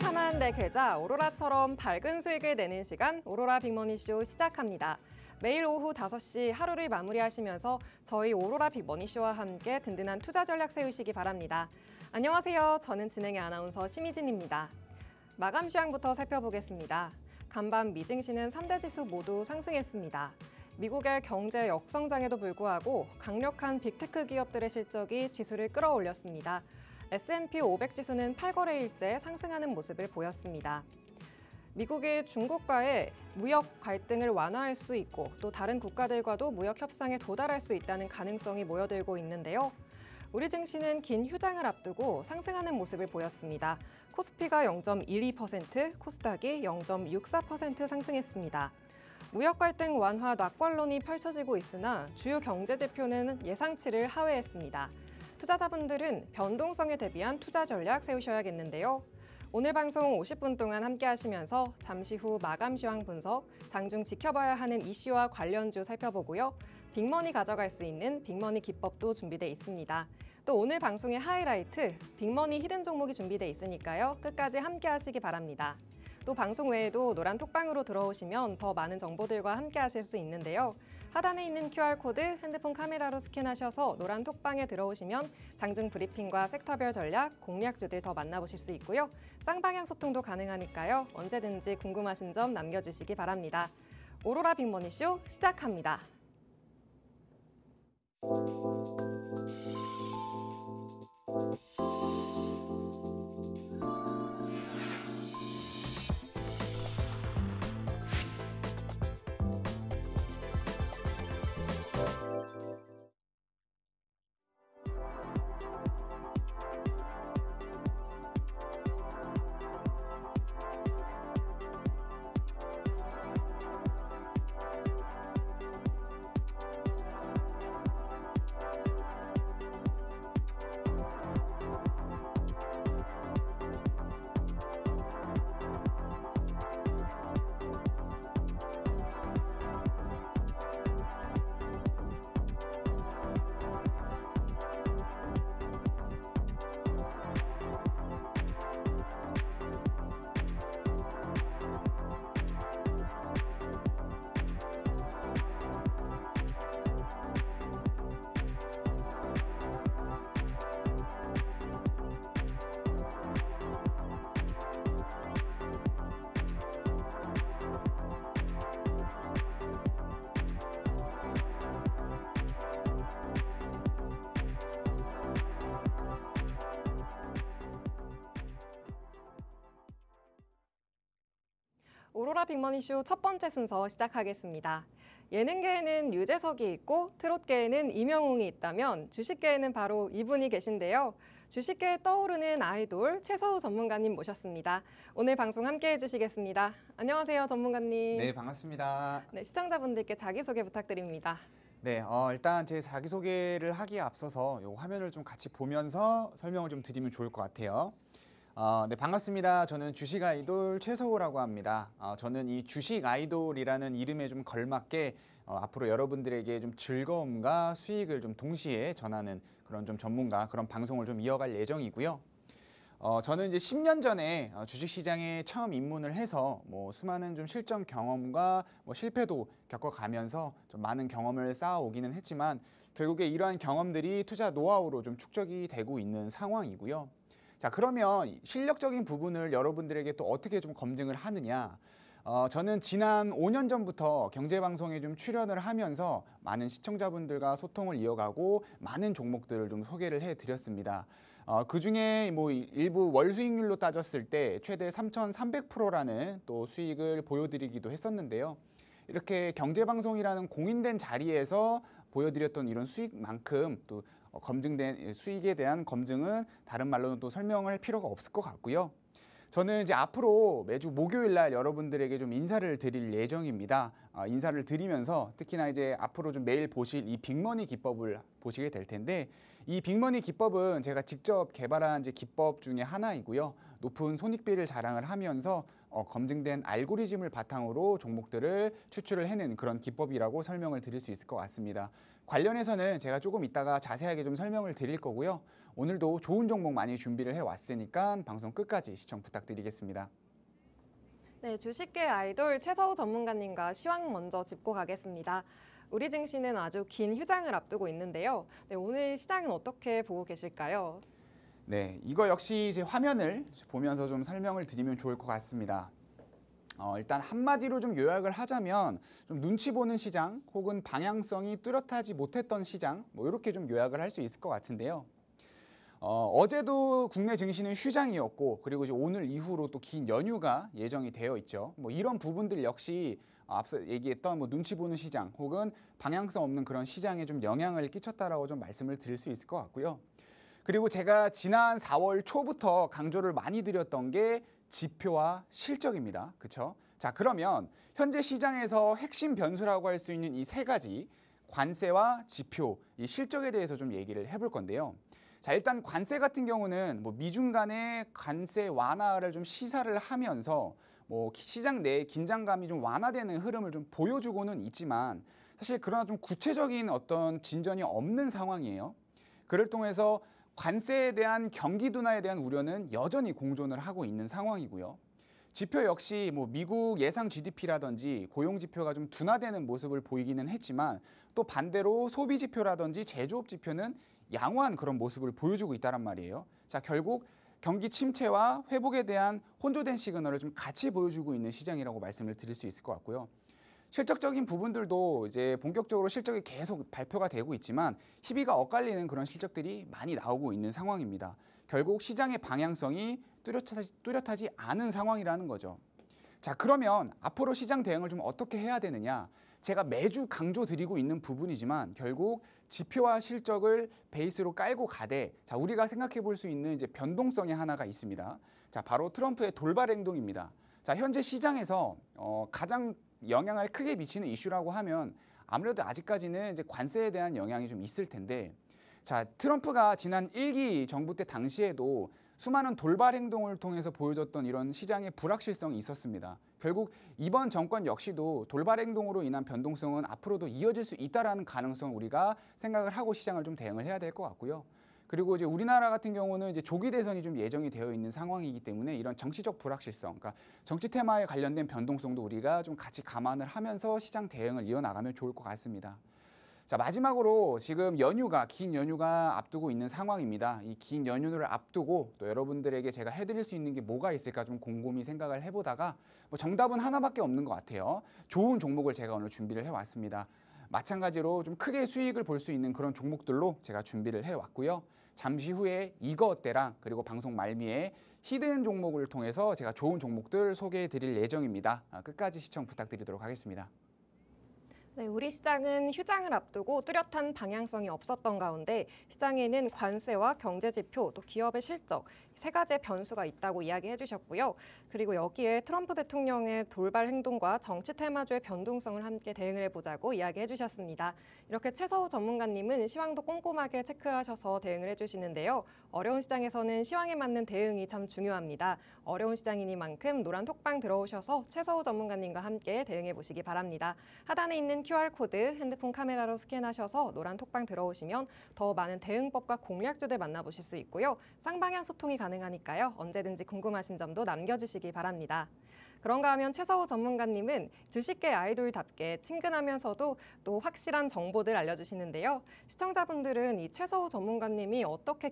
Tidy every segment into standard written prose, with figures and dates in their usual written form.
탐한 내 계좌 오로라처럼 밝은 수익을 내는 시간 오로라 빅머니쇼 시작합니다. 매일 오후 5시 하루를 마무리하시면서 저희 오로라 빅머니쇼와 함께 든든한 투자 전략 세우시기 바랍니다. 안녕하세요. 저는 진행의 아나운서 심희진입니다. 마감 시황부터 살펴보겠습니다. 간밤 미증시는 3대 지수 모두 상승했습니다. 미국의 경제 역성장에도 불구하고 강력한 빅테크 기업들의 실적이 지수를 끌어올렸습니다. S&P 500 지수는 8거래일째 상승하는 모습을 보였습니다. 미국이 중국과의 무역 갈등을 완화할 수 있고 또 다른 국가들과도 무역 협상에 도달할 수 있다는 가능성이 모여들고 있는데요. 우리 증시는 긴 휴장을 앞두고 상승하는 모습을 보였습니다. 코스피가 0.12%, 코스닥이 0.64% 상승했습니다. 무역 갈등 완화 낙관론이 펼쳐지고 있으나 주요 경제 지표는 예상치를 하회했습니다. 투자자분들은 변동성에 대비한 투자 전략 세우셔야겠는데요. 오늘 방송 50분 동안 함께 하시면서 잠시 후 마감 시황 분석, 장중 지켜봐야 하는 이슈와 관련주 살펴보고요. 빅머니 가져갈 수 있는 빅머니 기법도 준비돼 있습니다. 또 오늘 방송의 하이라이트, 빅머니 히든 종목이 준비돼 있으니까요. 끝까지 함께 하시기 바랍니다. 또 방송 외에도 노란 톡방으로 들어오시면 더 많은 정보들과 함께 하실 수 있는데요. 하단에 있는 QR코드 핸드폰 카메라로 스캔하셔서 노란 톡방에 들어오시면 장중 브리핑과 섹터별 전략, 공략주들 더 만나보실 수 있고요. 쌍방향 소통도 가능하니까요. 언제든지 궁금하신 점 남겨주시기 바랍니다. 오로라 빅머니쇼 시작합니다. 오로라 빅머니쇼 첫 번째 순서 시작하겠습니다. 예능계에는 유재석이 있고 트롯계에는 임영웅이 있다면 주식계에는 바로 이분이 계신데요. 주식계에 떠오르는 아이돌 최서우 전문가님 모셨습니다. 오늘 방송 함께해 주시겠습니다. 안녕하세요, 전문가님. 네, 반갑습니다. 네, 시청자분들께 자기소개 부탁드립니다. 네, 일단 제 자기소개를 하기에 앞서서 이 화면을 좀 같이 보면서 설명을 좀 드리면 좋을 것 같아요. 네, 반갑습니다. 저는 주식 아이돌 최서우라고 합니다. 저는 이 주식 아이돌이라는 이름에 좀 걸맞게 앞으로 여러분들에게 좀 즐거움과 수익을 좀 동시에 전하는 그런 좀 전문가, 그런 방송을 좀 이어갈 예정이고요. 저는 이제 10년 전에 주식시장에 처음 입문을 해서 수많은 좀 실전 경험과 실패도 겪어가면서 좀 많은 경험을 쌓아오기는 했지만 결국에 이러한 경험들이 투자 노하우로 좀 축적이 되고 있는 상황이고요. 자, 그러면 실력적인 부분을 여러분들에게 또 어떻게 좀 검증을 하느냐? 저는 지난 5년 전부터 경제방송에 좀 출연을 하면서 많은 시청자분들과 소통을 이어가고 많은 종목들을 좀 소개를 해드렸습니다. 그중에 일부 월 수익률로 따졌을 때 최대 3,300%라는 또 수익을 보여드리기도 했었는데요. 이렇게 경제방송이라는 공인된 자리에서 보여드렸던 이런 수익만큼 또 검증된 수익에 대한 검증은 다른 말로는 또 설명할 필요가 없을 것 같고요. 저는 이제 앞으로 매주 목요일 날 여러분들에게 좀 인사를 드릴 예정입니다. 인사를 드리면서 특히나 이제 앞으로 좀 매일 보실 이 빅머니 기법을 보시게 될 텐데, 이 빅머니 기법은 제가 직접 개발한 이제 기법 중에 하나이고요. 높은 손익비를 자랑을 하면서 검증된 알고리즘을 바탕으로 종목들을 추출을 해낸 그런 기법이라고 설명을 드릴 수 있을 것 같습니다. 관련해서는 제가 조금 이따가 자세하게 좀 설명을 드릴 거고요. 오늘도 좋은 종목 많이 준비를 해왔으니까 방송 끝까지 시청 부탁드리겠습니다. 네, 주식계 아이돌 최서우 전문가님과 시황 먼저 짚고 가겠습니다. 우리 증시는 아주 긴 휴장을 앞두고 있는데요. 네, 오늘 시장은 어떻게 보고 계실까요? 네, 이거 역시 이제 화면을 보면서 좀 설명을 드리면 좋을 것 같습니다. 일단 한마디로 좀 요약을 하자면 좀 눈치 보는 시장 혹은 방향성이 뚜렷하지 못했던 시장 뭐 이렇게 좀 요약을 할 수 있을 것 같은데요. 어제도 국내 증시는 휴장이었고 그리고 이제 오늘 이후로 또 긴 연휴가 예정이 되어 있죠. 뭐 이런 부분들 역시 앞서 얘기했던 뭐 눈치 보는 시장 혹은 방향성 없는 그런 시장에 좀 영향을 끼쳤다라고 좀 말씀을 드릴 수 있을 것 같고요. 그리고 제가 지난 4월 초부터 강조를 많이 드렸던 게 지표와 실적입니다. 그렇죠? 자, 그러면 현재 시장에서 핵심 변수라고 할 수 있는 이 세 가지 관세와 지표, 이 실적에 대해서 좀 얘기를 해볼 건데요. 자, 일단 관세 같은 경우는 뭐 미중 간의 관세 완화를 좀 시사를 하면서 뭐 시장 내에 긴장감이 좀 완화되는 흐름을 좀 보여주고는 있지만 사실 그러나 좀 구체적인 어떤 진전이 없는 상황이에요. 그를 통해서 관세에 대한 경기 둔화에 대한 우려는 여전히 공존을 하고 있는 상황이고요. 지표 역시 뭐 미국 예상 GDP라든지 고용 지표가 좀 둔화되는 모습을 보이기는 했지만 또 반대로 소비 지표라든지 제조업 지표는 양호한 그런 모습을 보여주고 있다란 말이에요. 자, 결국 경기 침체와 회복에 대한 혼조된 시그널을 좀 같이 보여주고 있는 시장이라고 말씀을 드릴 수 있을 것 같고요. 실적적인 부분들도 이제 본격적으로 실적이 계속 발표가 되고 있지만 희비가 엇갈리는 그런 실적들이 많이 나오고 있는 상황입니다. 결국 시장의 방향성이 뚜렷하지 않은 상황이라는 거죠. 자, 그러면 앞으로 시장 대응을 좀 어떻게 해야 되느냐? 제가 매주 강조드리고 있는 부분이지만 결국 지표와 실적을 베이스로 깔고 가되 자, 우리가 생각해 볼 수 있는 이제 변동성이 하나가 있습니다. 자, 바로 트럼프의 돌발 행동입니다. 자, 현재 시장에서 가장 영향을 크게 미치는 이슈라고 하면 아무래도 아직까지는 이제 관세에 대한 영향이 좀 있을 텐데 자, 트럼프가 지난 1기 정부 때 당시에도 수많은 돌발 행동을 통해서 보여줬던 이런 시장의 불확실성이 있었습니다. 결국 이번 정권 역시도 돌발 행동으로 인한 변동성은 앞으로도 이어질 수 있다라는 가능성을 우리가 생각을 하고 시장을 좀 대응을 해야 될 것 같고요. 그리고 이제 우리나라 같은 경우는 이제 조기 대선이 좀 예정이 되어 있는 상황이기 때문에 이런 정치적 불확실성, 그러니까 정치 테마에 관련된 변동성도 우리가 좀 같이 감안을 하면서 시장 대응을 이어나가면 좋을 것 같습니다. 자, 마지막으로 지금 긴 연휴가 앞두고 있는 상황입니다. 이 긴 연휴를 앞두고 또 여러분들에게 제가 해드릴 수 있는 게 뭐가 있을까 좀 곰곰이 생각을 해보다가 뭐 정답은 하나밖에 없는 것 같아요. 좋은 종목을 제가 오늘 준비를 해왔습니다. 마찬가지로 좀 크게 수익을 볼 수 있는 그런 종목들로 제가 준비를 해왔고요. 잠시 후에 이거 어때랑 그리고 방송 말미에 히든 종목을 통해서 제가 좋은 종목들 소개해 드릴 예정입니다. 끝까지 시청 부탁드리도록 하겠습니다. 네, 우리 시장은 휴장을 앞두고 뚜렷한 방향성이 없었던 가운데 시장에는 관세와 경제지표, 또 기업의 실적, 세 가지의 변수가 있다고 이야기해 주셨고요. 그리고 여기에 트럼프 대통령의 돌발 행동과 정치 테마주의 변동성을 함께 대응을 해보자고 이야기해 주셨습니다. 이렇게 최서우 전문가님은 시황도 꼼꼼하게 체크하셔서 대응을 해주시는데요. 어려운 시장에서는 시황에 맞는 대응이 참 중요합니다. 어려운 시장이니만큼 노란 톡방 들어오셔서 최서우 전문가님과 함께 대응해 보시기 바랍니다. 하단에 있는 QR코드 핸드폰 카메라로 스캔하셔서 노란 톡방 들어오시면 더 많은 대응법과 공략주들 만나보실 수 있고요. 쌍방향 소통이 가능하니까요. 언제든지 궁금하신 점도 남겨주시기 바랍니다. 그런가 하면 최서우 전문가님은 주식계 아이돌답게 친근하면서도 또 확실한 정보들 알려주시는데요. 시청자분들은 이 최서우 전문가님이 어떻게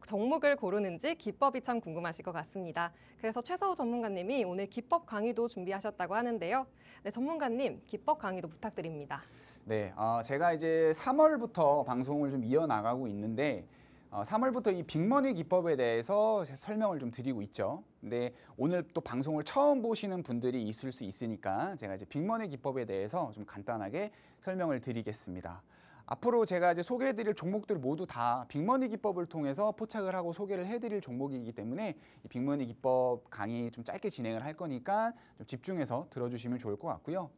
종목을 고르는지 기법이 참 궁금하실 것 같습니다. 그래서 최서우 전문가님이 오늘 기법 강의도 준비하셨다고 하는데요. 네, 전문가님 기법 강의도 부탁드립니다. 네, 제가 이제 3월부터 방송을 좀 이어나가고 있는데 3월부터 이 빅머니 기법에 대해서 설명을 좀 드리고 있죠. 근데 오늘 또 방송을 처음 보시는 분들이 있을 수 있으니까 제가 이제 빅머니 기법에 대해서 좀 간단하게 설명을 드리겠습니다. 앞으로 제가 이제 소개해드릴 종목들 모두 다 빅머니 기법을 통해서 포착을 하고 소개를 해드릴 종목이기 때문에 이 빅머니 기법 강의 좀 짧게 진행을 할 거니까 좀 집중해서 들어주시면 좋을 것 같고요.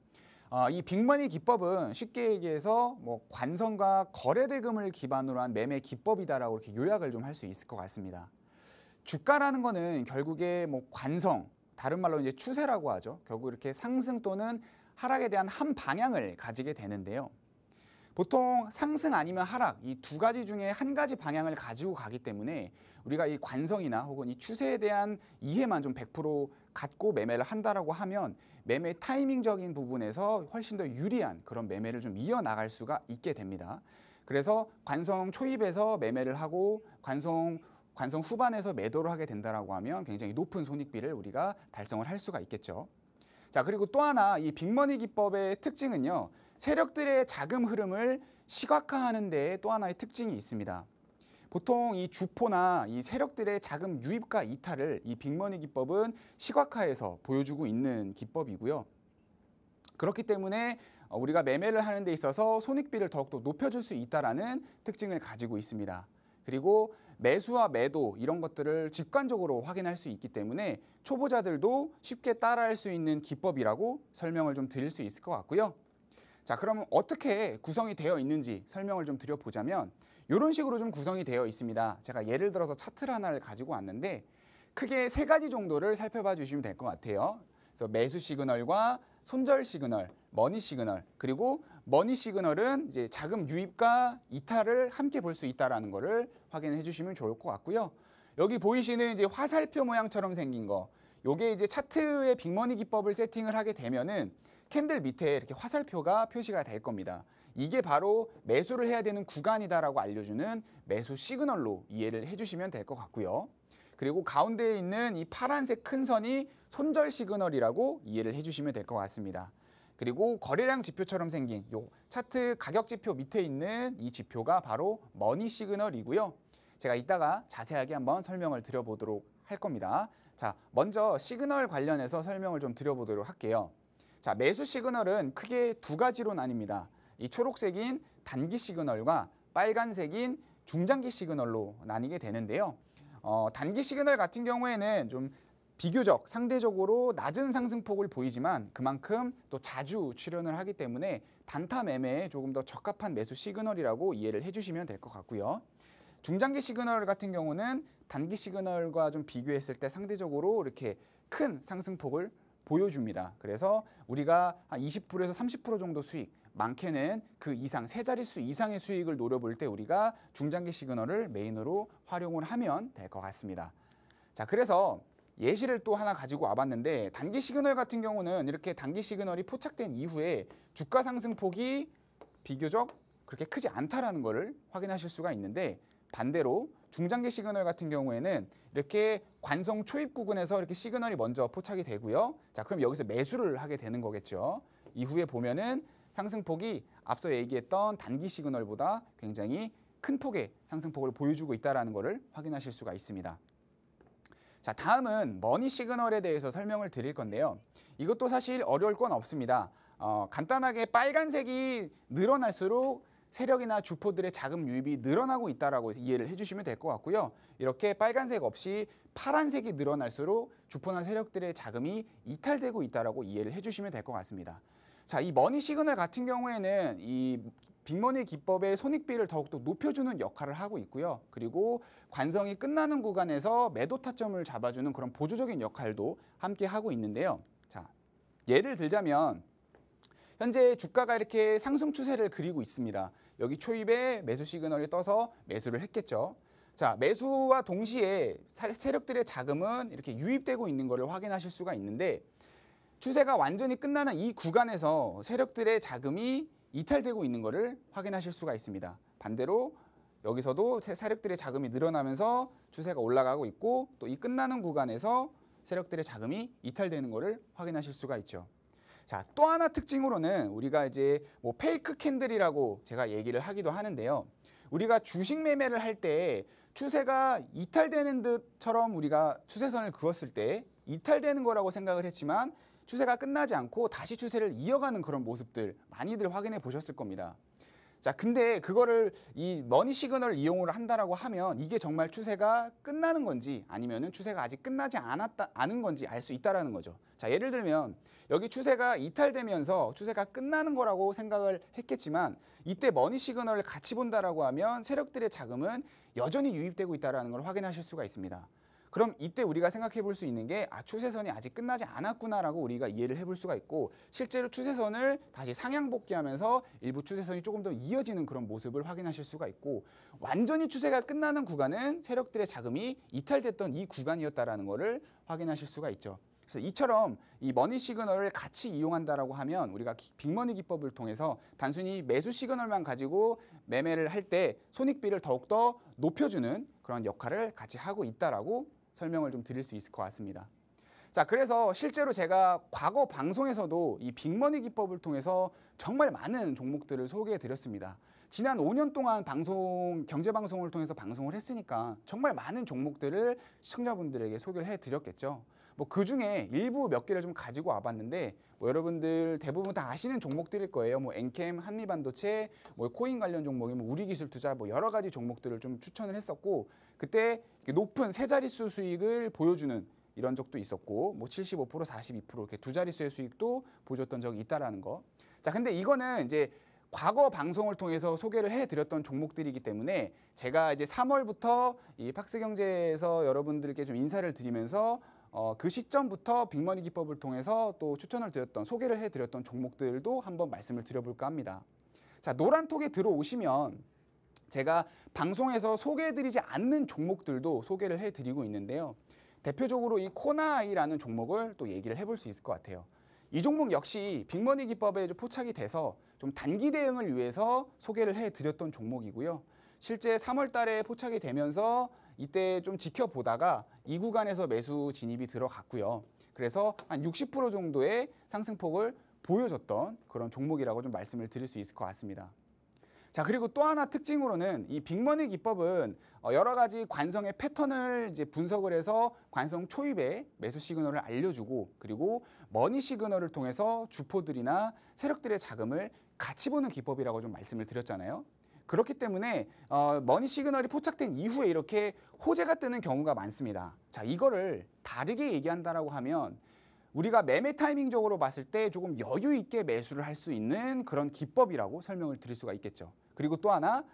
이 빅머니 기법은 쉽게 얘기해서 뭐 관성과 거래대금을 기반으로 한 매매 기법이다라고 이렇게 요약을 좀 할 수 있을 것 같습니다. 주가라는 거는 결국에 뭐 관성, 다른 말로 이제 추세라고 하죠. 결국 이렇게 상승 또는 하락에 대한 한 방향을 가지게 되는데요. 보통 상승 아니면 하락 이 두 가지 중에 한 가지 방향을 가지고 가기 때문에 우리가 이 관성이나 혹은 이 추세에 대한 이해만 좀 100% 갖고 매매를 한다라고 하면 매매 타이밍적인 부분에서 훨씬 더 유리한 그런 매매를 좀 이어나갈 수가 있게 됩니다. 그래서 관성 초입에서 매매를 하고 관성 후반에서 매도를 하게 된다라고 하면 굉장히 높은 손익비를 우리가 달성을 할 수가 있겠죠. 자, 그리고 또 하나 이 빅머니 기법의 특징은요. 세력들의 자금 흐름을 시각화하는 데 또 하나의 특징이 있습니다. 보통 이 주포나 이 세력들의 자금 유입과 이탈을 이 빅머니 기법은 시각화해서 보여주고 있는 기법이고요. 그렇기 때문에 우리가 매매를 하는 데 있어서 손익비를 더욱더 높여줄 수 있다는 특징을 가지고 있습니다. 그리고 매수와 매도 이런 것들을 직관적으로 확인할 수 있기 때문에 초보자들도 쉽게 따라할 수 있는 기법이라고 설명을 좀 드릴 수 있을 것 같고요. 자, 그러면 어떻게 구성이 되어 있는지 설명을 좀 드려보자면 이런 식으로 좀 구성이 되어 있습니다. 제가 예를 들어서 차트를 하나를 가지고 왔는데 크게 세 가지 정도를 살펴봐 주시면 될 것 같아요. 그래서 매수 시그널과 손절 시그널, 머니 시그널, 그리고 머니 시그널은 이제 자금 유입과 이탈을 함께 볼 수 있다라는 거를 확인해 주시면 좋을 것 같고요. 여기 보이시는 이제 화살표 모양처럼 생긴 거, 요게 이제 차트의 빅머니 기법을 세팅을 하게 되면은 캔들 밑에 이렇게 화살표가 표시가 될 겁니다. 이게 바로 매수를 해야 되는 구간이다라고 알려주는 매수 시그널로 이해를 해주시면 될 것 같고요. 그리고 가운데에 있는 이 파란색 큰 선이 손절 시그널이라고 이해를 해주시면 될 것 같습니다. 그리고 거래량 지표처럼 생긴 요 차트 가격 지표 밑에 있는 이 지표가 바로 머니 시그널이고요. 제가 이따가 자세하게 한번 설명을 드려보도록 할 겁니다. 자, 먼저 시그널 관련해서 설명을 좀 드려보도록 할게요. 자, 매수 시그널은 크게 두 가지로 나뉩니다. 이 초록색인 단기 시그널과 빨간색인 중장기 시그널로 나뉘게 되는데요. 단기 시그널 같은 경우에는 좀 비교적 상대적으로 낮은 상승폭을 보이지만 그만큼 또 자주 출현을 하기 때문에 단타 매매에 조금 더 적합한 매수 시그널이라고 이해를 해주시면 될 것 같고요. 중장기 시그널 같은 경우는 단기 시그널과 좀 비교했을 때 상대적으로 이렇게 큰 상승폭을 보여줍니다. 그래서 우리가 한 20%에서 30% 정도 수익, 많게는 그 이상, 세 자릿수 이상의 수익을 노려볼 때 우리가 중장기 시그널을 메인으로 활용을 하면 될 것 같습니다. 자, 그래서 예시를 또 하나 가지고 와봤는데 단기 시그널 같은 경우는 이렇게 단기 시그널이 포착된 이후에 주가 상승폭이 비교적 그렇게 크지 않다라는 것을 확인하실 수가 있는데 반대로 중장기 시그널 같은 경우에는 이렇게 관성 초입 구간에서 이렇게 시그널이 먼저 포착이 되고요. 자, 그럼 여기서 매수를 하게 되는 거겠죠. 이후에 보면은 상승폭이 앞서 얘기했던 단기 시그널보다 굉장히 큰 폭의 상승폭을 보여주고 있다는 것을 확인하실 수가 있습니다. 자, 다음은 머니 시그널에 대해서 설명을 드릴 건데요. 이것도 사실 어려울 건 없습니다. 간단하게 빨간색이 늘어날수록 세력이나 주포들의 자금 유입이 늘어나고 있다라고 이해를 해주시면 될 것 같고요. 이렇게 빨간색 없이 파란색이 늘어날수록 주포나 세력들의 자금이 이탈되고 있다라고 이해를 해주시면 될 것 같습니다. 자, 이 머니 시그널 같은 경우에는 이 빅머니 기법의 손익비를 더욱더 높여주는 역할을 하고 있고요. 그리고 관성이 끝나는 구간에서 매도 타점을 잡아주는 그런 보조적인 역할도 함께 하고 있는데요. 자, 예를 들자면 현재 주가가 이렇게 상승 추세를 그리고 있습니다. 여기 초입에 매수 시그널이 떠서 매수를 했겠죠. 자, 매수와 동시에 세력들의 자금은 이렇게 유입되고 있는 것을 확인하실 수가 있는데 추세가 완전히 끝나는 이 구간에서 세력들의 자금이 이탈되고 있는 것을 확인하실 수가 있습니다. 반대로 여기서도 세력들의 자금이 늘어나면서 추세가 올라가고 있고 또 이 끝나는 구간에서 세력들의 자금이 이탈되는 것을 확인하실 수가 있죠. 자, 또 하나 특징으로는 우리가 이제 뭐 페이크 캔들이라고 제가 얘기를 하기도 하는데요. 우리가 주식 매매를 할 때 추세가 이탈되는 듯처럼 우리가 추세선을 그었을 때 이탈되는 거라고 생각을 했지만 추세가 끝나지 않고 다시 추세를 이어가는 그런 모습들 많이들 확인해 보셨을 겁니다. 자, 근데 그거를 이 머니 시그널을 이용을 한다라고 하면 이게 정말 추세가 끝나는 건지 아니면은 추세가 아직 끝나지 않은 건지 알 수 있다라는 거죠. 자, 예를 들면 여기 추세가 이탈되면서 추세가 끝나는 거라고 생각을 했겠지만 이때 머니 시그널을 같이 본다라고 하면 세력들의 자금은 여전히 유입되고 있다라는 걸 확인하실 수가 있습니다. 그럼 이때 우리가 생각해 볼 수 있는 게 추세선이 아직 끝나지 않았구나라고 우리가 이해를 해볼 수가 있고, 실제로 추세선을 다시 상향복귀하면서 일부 추세선이 조금 더 이어지는 그런 모습을 확인하실 수가 있고, 완전히 추세가 끝나는 구간은 세력들의 자금이 이탈됐던 이 구간이었다라는 것을 확인하실 수가 있죠. 그래서 이처럼 이 머니 시그널을 같이 이용한다라고 하면 우리가 빅머니 기법을 통해서 단순히 매수 시그널만 가지고 매매를 할 때 손익비를 더욱더 높여주는 그런 역할을 같이 하고 있다라고 설명을 좀 드릴 수 있을 것 같습니다. 자, 그래서 실제로 제가 과거 방송에서도 이 빅머니 기법을 통해서 정말 많은 종목들을 소개해 드렸습니다. 지난 5년 동안 경제 방송을 통해서 방송을 했으니까 정말 많은 종목들을 시청자분들에게 소개를 해 드렸겠죠. 그 중에 일부 몇 개를 좀 가지고 와봤는데, 여러분들 대부분 다 아시는 종목들일 거예요. 엔캠, 한미반도체, 코인 관련 종목이 우리기술투자, 여러 가지 종목들을 좀 추천을 했었고, 그때 높은 세 자릿수 수익을 보여주는 이런 적도 있었고, 75%, 42% 이렇게 두 자릿수의 수익도 보여줬던 적이 있다라는 거. 자, 근데 이거는 이제 과거 방송을 통해서 소개를 해드렸던 종목들이기 때문에 제가 이제 3월부터 이 팍스경제에서 여러분들께 좀 인사를 드리면서 그 시점부터 빅머니 기법을 통해서 또 추천을 드렸던, 소개를 해드렸던 종목들도 한번 말씀을 드려볼까 합니다. 자, 노란톡에 들어오시면 제가 방송에서 소개해드리지 않는 종목들도 소개를 해드리고 있는데요. 대표적으로 이 코나아이라는 종목을 또 얘기를 해볼 수 있을 것 같아요. 이 종목 역시 빅머니 기법에 좀 포착이 돼서 좀 단기 대응을 위해서 소개를 해드렸던 종목이고요. 실제 3월 달에 포착이 되면서 이때 좀 지켜보다가 이 구간에서 매수 진입이 들어갔고요. 그래서 한 60% 정도의 상승폭을 보여줬던 그런 종목이라고 좀 말씀을 드릴 수 있을 것 같습니다. 자, 그리고 또 하나 특징으로는 이 빅머니 기법은 여러 가지 관성의 패턴을 이제 분석을 해서 관성 초입에 매수 시그널을 알려주고, 그리고 머니 시그널을 통해서 주포들이나 세력들의 자금을 같이 보는 기법이라고 좀 말씀을 드렸잖아요. 그렇기 때문에 머니 시그널이 포착된 이후에 이렇게 호재가 뜨는 경우가 많습니다. 자, 이거를 다르게 얘기한다라고 하면 우리가 매매 타이밍적으로 봤을 때 조금 여유 있게 매수를 할 수 있는 그런 기법이라고 설명을 드릴 수가 있겠죠. 그리고 또 하나,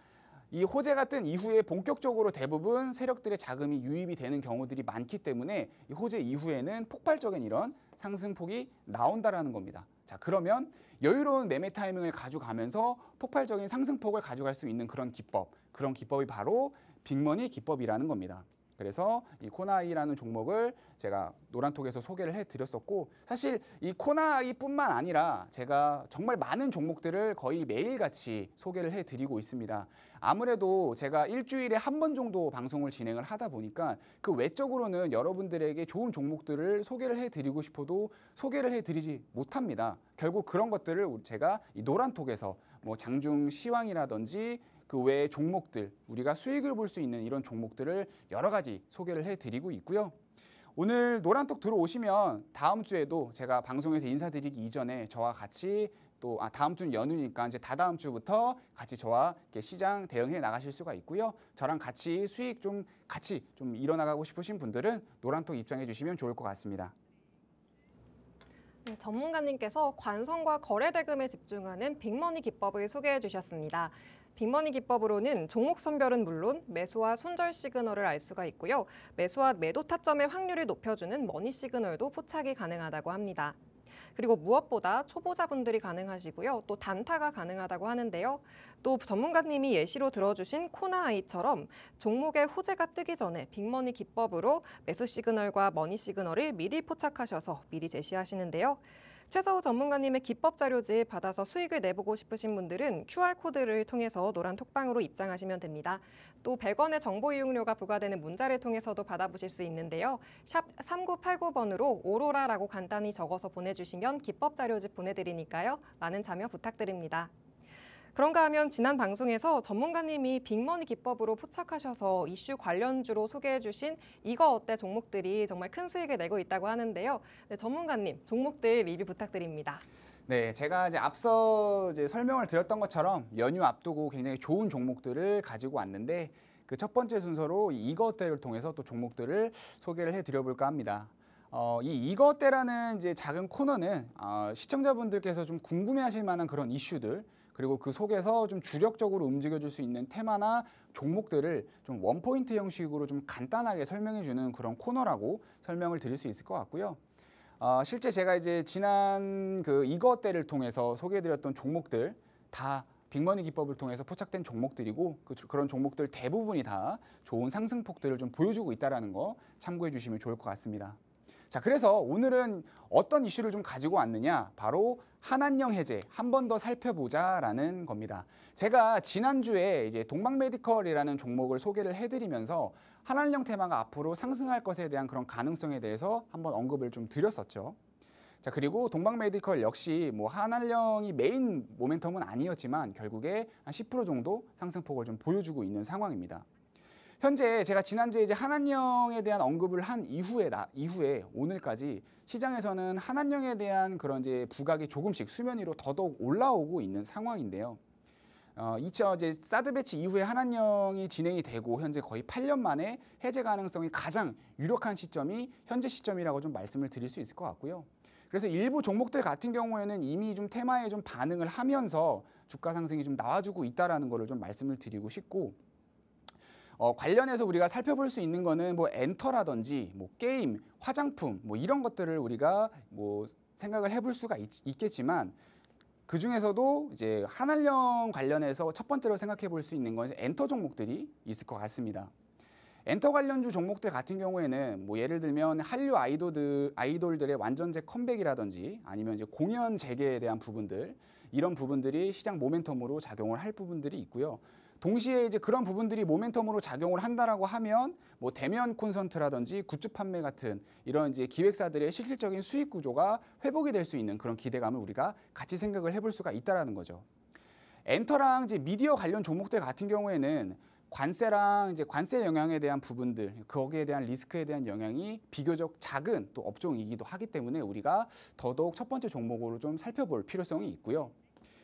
이 호재가 뜬 이후에 본격적으로 대부분 세력들의 자금이 유입이 되는 경우들이 많기 때문에 이 호재 이후에는 폭발적인 이런 상승폭이 나온다라는 겁니다. 자, 그러면 여유로운 매매 타이밍을 가져가면서 폭발적인 상승폭을 가져갈 수 있는 그런 기법이 바로 빅머니 기법이라는 겁니다. 그래서 이 코나아이라는 종목을 제가 노란톡에서 소개를 해드렸었고, 사실 이 코나아이뿐만 아니라 제가 정말 많은 종목들을 거의 매일같이 소개를 해드리고 있습니다. 아무래도 제가 일주일에 한 번 정도 방송을 진행을 하다 보니까 그 외적으로는 여러분들에게 좋은 종목들을 소개를 해드리고 싶어도 소개를 해드리지 못합니다. 결국 그런 것들을 제가 이 노란톡에서 장중 시황이라든지 그 외의 종목들, 우리가 수익을 볼 수 있는 이런 종목들을 여러 가지 소개를 해드리고 있고요. 오늘 노란톡 들어오시면 다음 주에도 제가 방송에서 인사드리기 이전에 저와 같이 또 다음 주는 연휴니까 이제 다다음 주부터 같이 저와 이렇게 시장 대응해 나가실 수가 있고요. 저랑 같이 수익 같이 이뤄나가고 싶으신 분들은 노란톡 입장해 주시면 좋을 것 같습니다. 네, 전문가님께서 관성과 거래 대금에 집중하는 빅머니 기법을 소개해 주셨습니다. 빅머니 기법으로는 종목 선별은 물론 매수와 손절 시그널을 알 수가 있고요. 매수와 매도 타점의 확률을 높여주는 머니 시그널도 포착이 가능하다고 합니다. 그리고 무엇보다 초보자분들이 가능하시고요. 또 단타가 가능하다고 하는데요. 또 전문가님이 예시로 들어주신 코나아이처럼 종목의 호재가 뜨기 전에 빅머니 기법으로 매수 시그널과 머니 시그널을 미리 포착하셔서 미리 제시하시는데요. 최서우 전문가님의 기법 자료집 받아서 수익을 내보고 싶으신 분들은 QR코드를 통해서 노란 톡방으로 입장하시면 됩니다. 또 100원의 정보 이용료가 부과되는 문자를 통해서도 받아보실 수 있는데요. 샵 3989번으로 오로라라고 간단히 적어서 보내주시면 기법 자료집 보내드리니까요. 많은 참여 부탁드립니다. 그런가 하면 지난 방송에서 전문가님이 빅머니 기법으로 포착하셔서 이슈 관련주로 소개해주신 이거 어때 종목들이 정말 큰 수익을 내고 있다고 하는데요. 네, 전문가님, 종목들 리뷰 부탁드립니다. 네, 제가 이제 앞서 설명을 드렸던 것처럼 연휴 앞두고 굉장히 좋은 종목들을 가지고 왔는데 그 첫 번째 순서로 이거 어때를 통해서 또 종목들을 소개를 해드려볼까 합니다. 이거 어때라는 이제 작은 코너는 시청자분들께서 좀 궁금해하실 만한 그런 이슈들, 그리고 그 속에서 좀 주력적으로 움직여줄 수 있는 테마나 종목들을 좀 원포인트 형식으로 좀 간단하게 설명해주는 그런 코너라고 설명을 드릴 수 있을 것 같고요. 실제 제가 이제 지난 그 이거 때를 통해서 소개해드렸던 종목들 다 빅머니 기법을 통해서 포착된 종목들이고 그런 종목들 대부분이 다 좋은 상승폭들을 좀 보여주고 있다는 거 참고해 주시면 좋을 것 같습니다. 자, 그래서 오늘은 어떤 이슈를 좀 가지고 왔느냐, 바로 한한령 해제 한 번 더 살펴보자라는 겁니다. 제가 지난주에 이제 동방메디컬이라는 종목을 소개를 해드리면서 한한령 테마가 앞으로 상승할 것에 대한 그런 가능성에 대해서 한번 언급을 좀 드렸었죠. 자, 그리고 동방메디컬 역시 뭐 한한령이 메인 모멘텀은 아니었지만 결국에 한 10% 정도 상승폭을 좀 보여주고 있는 상황입니다. 현재 제가 지난주에 이제 한한령에 대한 언급을 한 이후에 오늘까지 시장에서는 한한령에 대한 그런 이제 부각이 조금씩 수면 위로 더더욱 올라오고 있는 상황인데요. 이제 사드 배치 이후에 한한령이 진행이 되고 현재 거의 8년 만에 해제 가능성이 가장 유력한 시점이 현재 시점이라고 좀 말씀을 드릴 수 있을 것 같고요. 그래서 일부 종목들 같은 경우에는 이미 좀 테마에 좀 반응을 하면서 주가 상승이 좀 나와주고 있다라는 거를 좀 말씀을 드리고 싶고, 관련해서 우리가 살펴볼 수 있는 거는 뭐 엔터라든지 뭐 게임, 화장품 뭐 이런 것들을 우리가 뭐 생각을 해볼 수가 있겠지만 그 중에서도 이제 한한령 관련해서 첫 번째로 생각해 볼 수 있는 건 엔터 종목들이 있을 것 같습니다. 엔터 관련주 종목들 같은 경우에는 뭐 예를 들면 한류 아이돌들의 완전체 컴백이라든지 아니면 이제 공연 재개에 대한 부분들, 이런 부분들이 시장 모멘텀으로 작용을 할 부분들이 있고요. 동시에 이제 그런 부분들이 모멘텀으로 작용을 한다라고 하면 뭐 대면 콘서트라든지 굿즈 판매 같은 이런 이제 기획사들의 실질적인 수익 구조가 회복이 될 수 있는 그런 기대감을 우리가 같이 생각을 해볼 수가 있다라는 거죠. 엔터랑 이제 미디어 관련 종목들 같은 경우에는 관세랑 이제 관세 영향에 대한 부분들, 거기에 대한 리스크에 대한 영향이 비교적 작은 또 업종이기도 하기 때문에 우리가 더더욱 첫 번째 종목으로 좀 살펴볼 필요성이 있고요.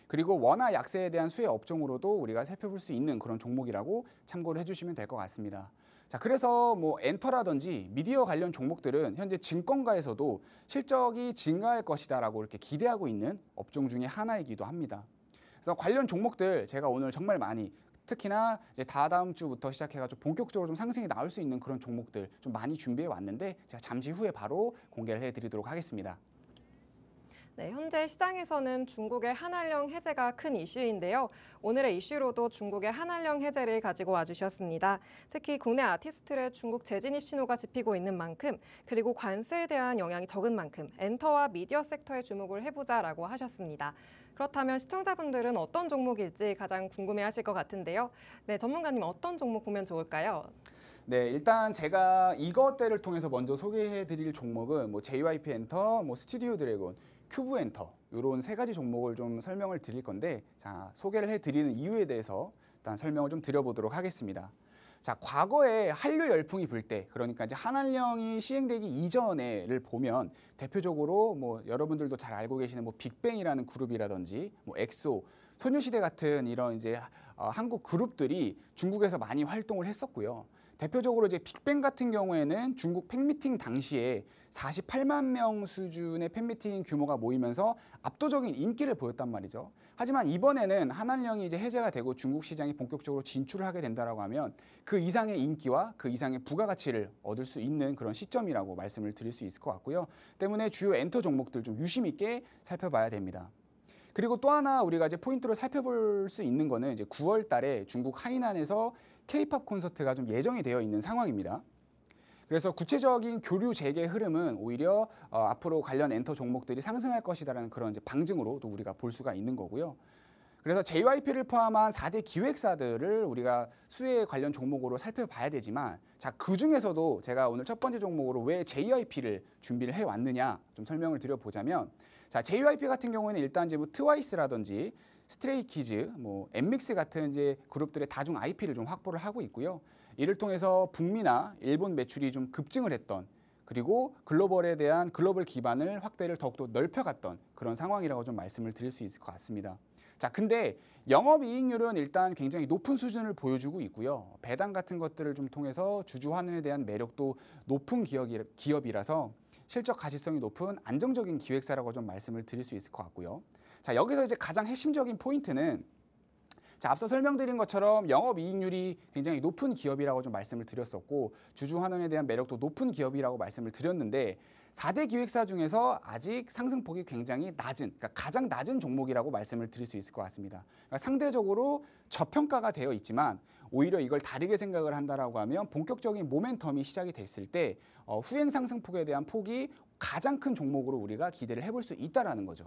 그리고 원화 약세에 대한 수혜 업종으로도 우리가 살펴볼 수 있는 그런 종목이라고 참고를 해주시면 될 것 같습니다. 자, 그래서 뭐 엔터라든지 미디어 관련 종목들은 현재 증권가에서도 실적이 증가할 것이다라고 이렇게 기대하고 있는 업종 중에 하나이기도 합니다. 그래서 관련 종목들 제가 오늘 정말 많이 특히나 이제 다다음 주부터 시작해가지고 본격적으로 좀 상승이 나올 수 있는 그런 종목들 좀 많이 준비해 왔는데 제가 잠시 후에 바로 공개를 해드리도록 하겠습니다. 네, 현재 시장에서는 중국의 한한령 해제가 큰 이슈인데요. 오늘의 이슈로도 중국의 한한령 해제를 가지고 와주셨습니다. 특히 국내 아티스트의 중국 재진입 신호가 짚히고 있는 만큼, 그리고 관세에 대한 영향이 적은 만큼 엔터와 미디어 섹터에 주목을 해보자라고 하셨습니다. 그렇다면 시청자분들은 어떤 종목일지 가장 궁금해하실 것 같은데요. 네, 전문가님 어떤 종목 보면 좋을까요? 네, 일단 제가 이거 때를 통해서 먼저 소개해드릴 종목은 뭐 JYP 엔터, 뭐 스튜디오 드래곤, 큐브 엔터 이런 세 가지 종목을 좀 설명을 드릴 건데, 자, 소개를 해드리는 이유에 대해서 일단 설명을 좀 드려보도록 하겠습니다. 자, 과거에 한류 열풍이 불 때, 그러니까 이제 한한령이 시행되기 이전에를 보면 대표적으로 뭐 여러분들도 잘 알고 계시는 뭐 빅뱅이라는 그룹이라든지 뭐 엑소, 소녀시대 같은 이런 이제 한국 그룹들이 중국에서 많이 활동을 했었고요. 대표적으로 이제 빅뱅 같은 경우에는 중국 팬미팅 당시에 48만 명 수준의 팬미팅 규모가 모이면서 압도적인 인기를 보였단 말이죠. 하지만 이번에는 한한령이 이제 해제가 되고 중국 시장에 본격적으로 진출을 하게 된다라고 하면 그 이상의 인기와 그 이상의 부가가치를 얻을 수 있는 그런 시점이라고 말씀을 드릴 수 있을 것 같고요. 때문에 주요 엔터 종목들 좀 유심 있게 살펴봐야 됩니다. 그리고 또 하나 우리가 이제 포인트로 살펴볼 수 있는 거는 이제 9월 달에 중국 하이난에서 K-팝 콘서트가 좀 예정이 되어 있는 상황입니다. 그래서 구체적인 교류 재개 흐름은 오히려 앞으로 관련 엔터 종목들이 상승할 것이다라는 그런 이제 방증으로 또 우리가 볼 수가 있는 거고요. 그래서 JYP를 포함한 4대 기획사들을 우리가 수혜 관련 종목으로 살펴봐야 되지만, 자, 그 중에서도 제가 오늘 첫 번째 종목으로 왜 JYP를 준비를 해왔느냐 좀 설명을 드려보자면, 자, JYP 같은 경우에는 일단 이제 뭐 트와이스라든지 스트레이키즈, 뭐 엠믹스 같은 이제 그룹들의 다중 IP를 좀 확보를 하고 있고요. 이를 통해서 북미나 일본 매출이 좀 급증을 했던, 그리고 글로벌에 대한 글로벌 기반을 확대를 더욱더 넓혀갔던 그런 상황이라고 좀 말씀을 드릴 수 있을 것 같습니다. 자, 근데 영업이익률은 일단 굉장히 높은 수준을 보여주고 있고요. 배당 같은 것들을 좀 통해서 주주 환원에 대한 매력도 높은 기업이라서 실적 가시성이 높은 안정적인 기획사라고 좀 말씀을 드릴 수 있을 것 같고요. 자, 여기서 이제 가장 핵심적인 포인트는 자, 앞서 설명드린 것처럼 영업이익률이 굉장히 높은 기업이라고 좀 말씀을 드렸었고 주주환원에 대한 매력도 높은 기업이라고 말씀을 드렸는데 4대 기획사 중에서 아직 상승폭이 굉장히 낮은, 그러니까 가장 낮은 종목이라고 말씀을 드릴 수 있을 것 같습니다. 그러니까 상대적으로 저평가가 되어 있지만 오히려 이걸 다르게 생각을 한다라고 하면 본격적인 모멘텀이 시작이 됐을 때 후행 상승폭에 대한 폭이 가장 큰 종목으로 우리가 기대를 해볼 수 있다라는 거죠.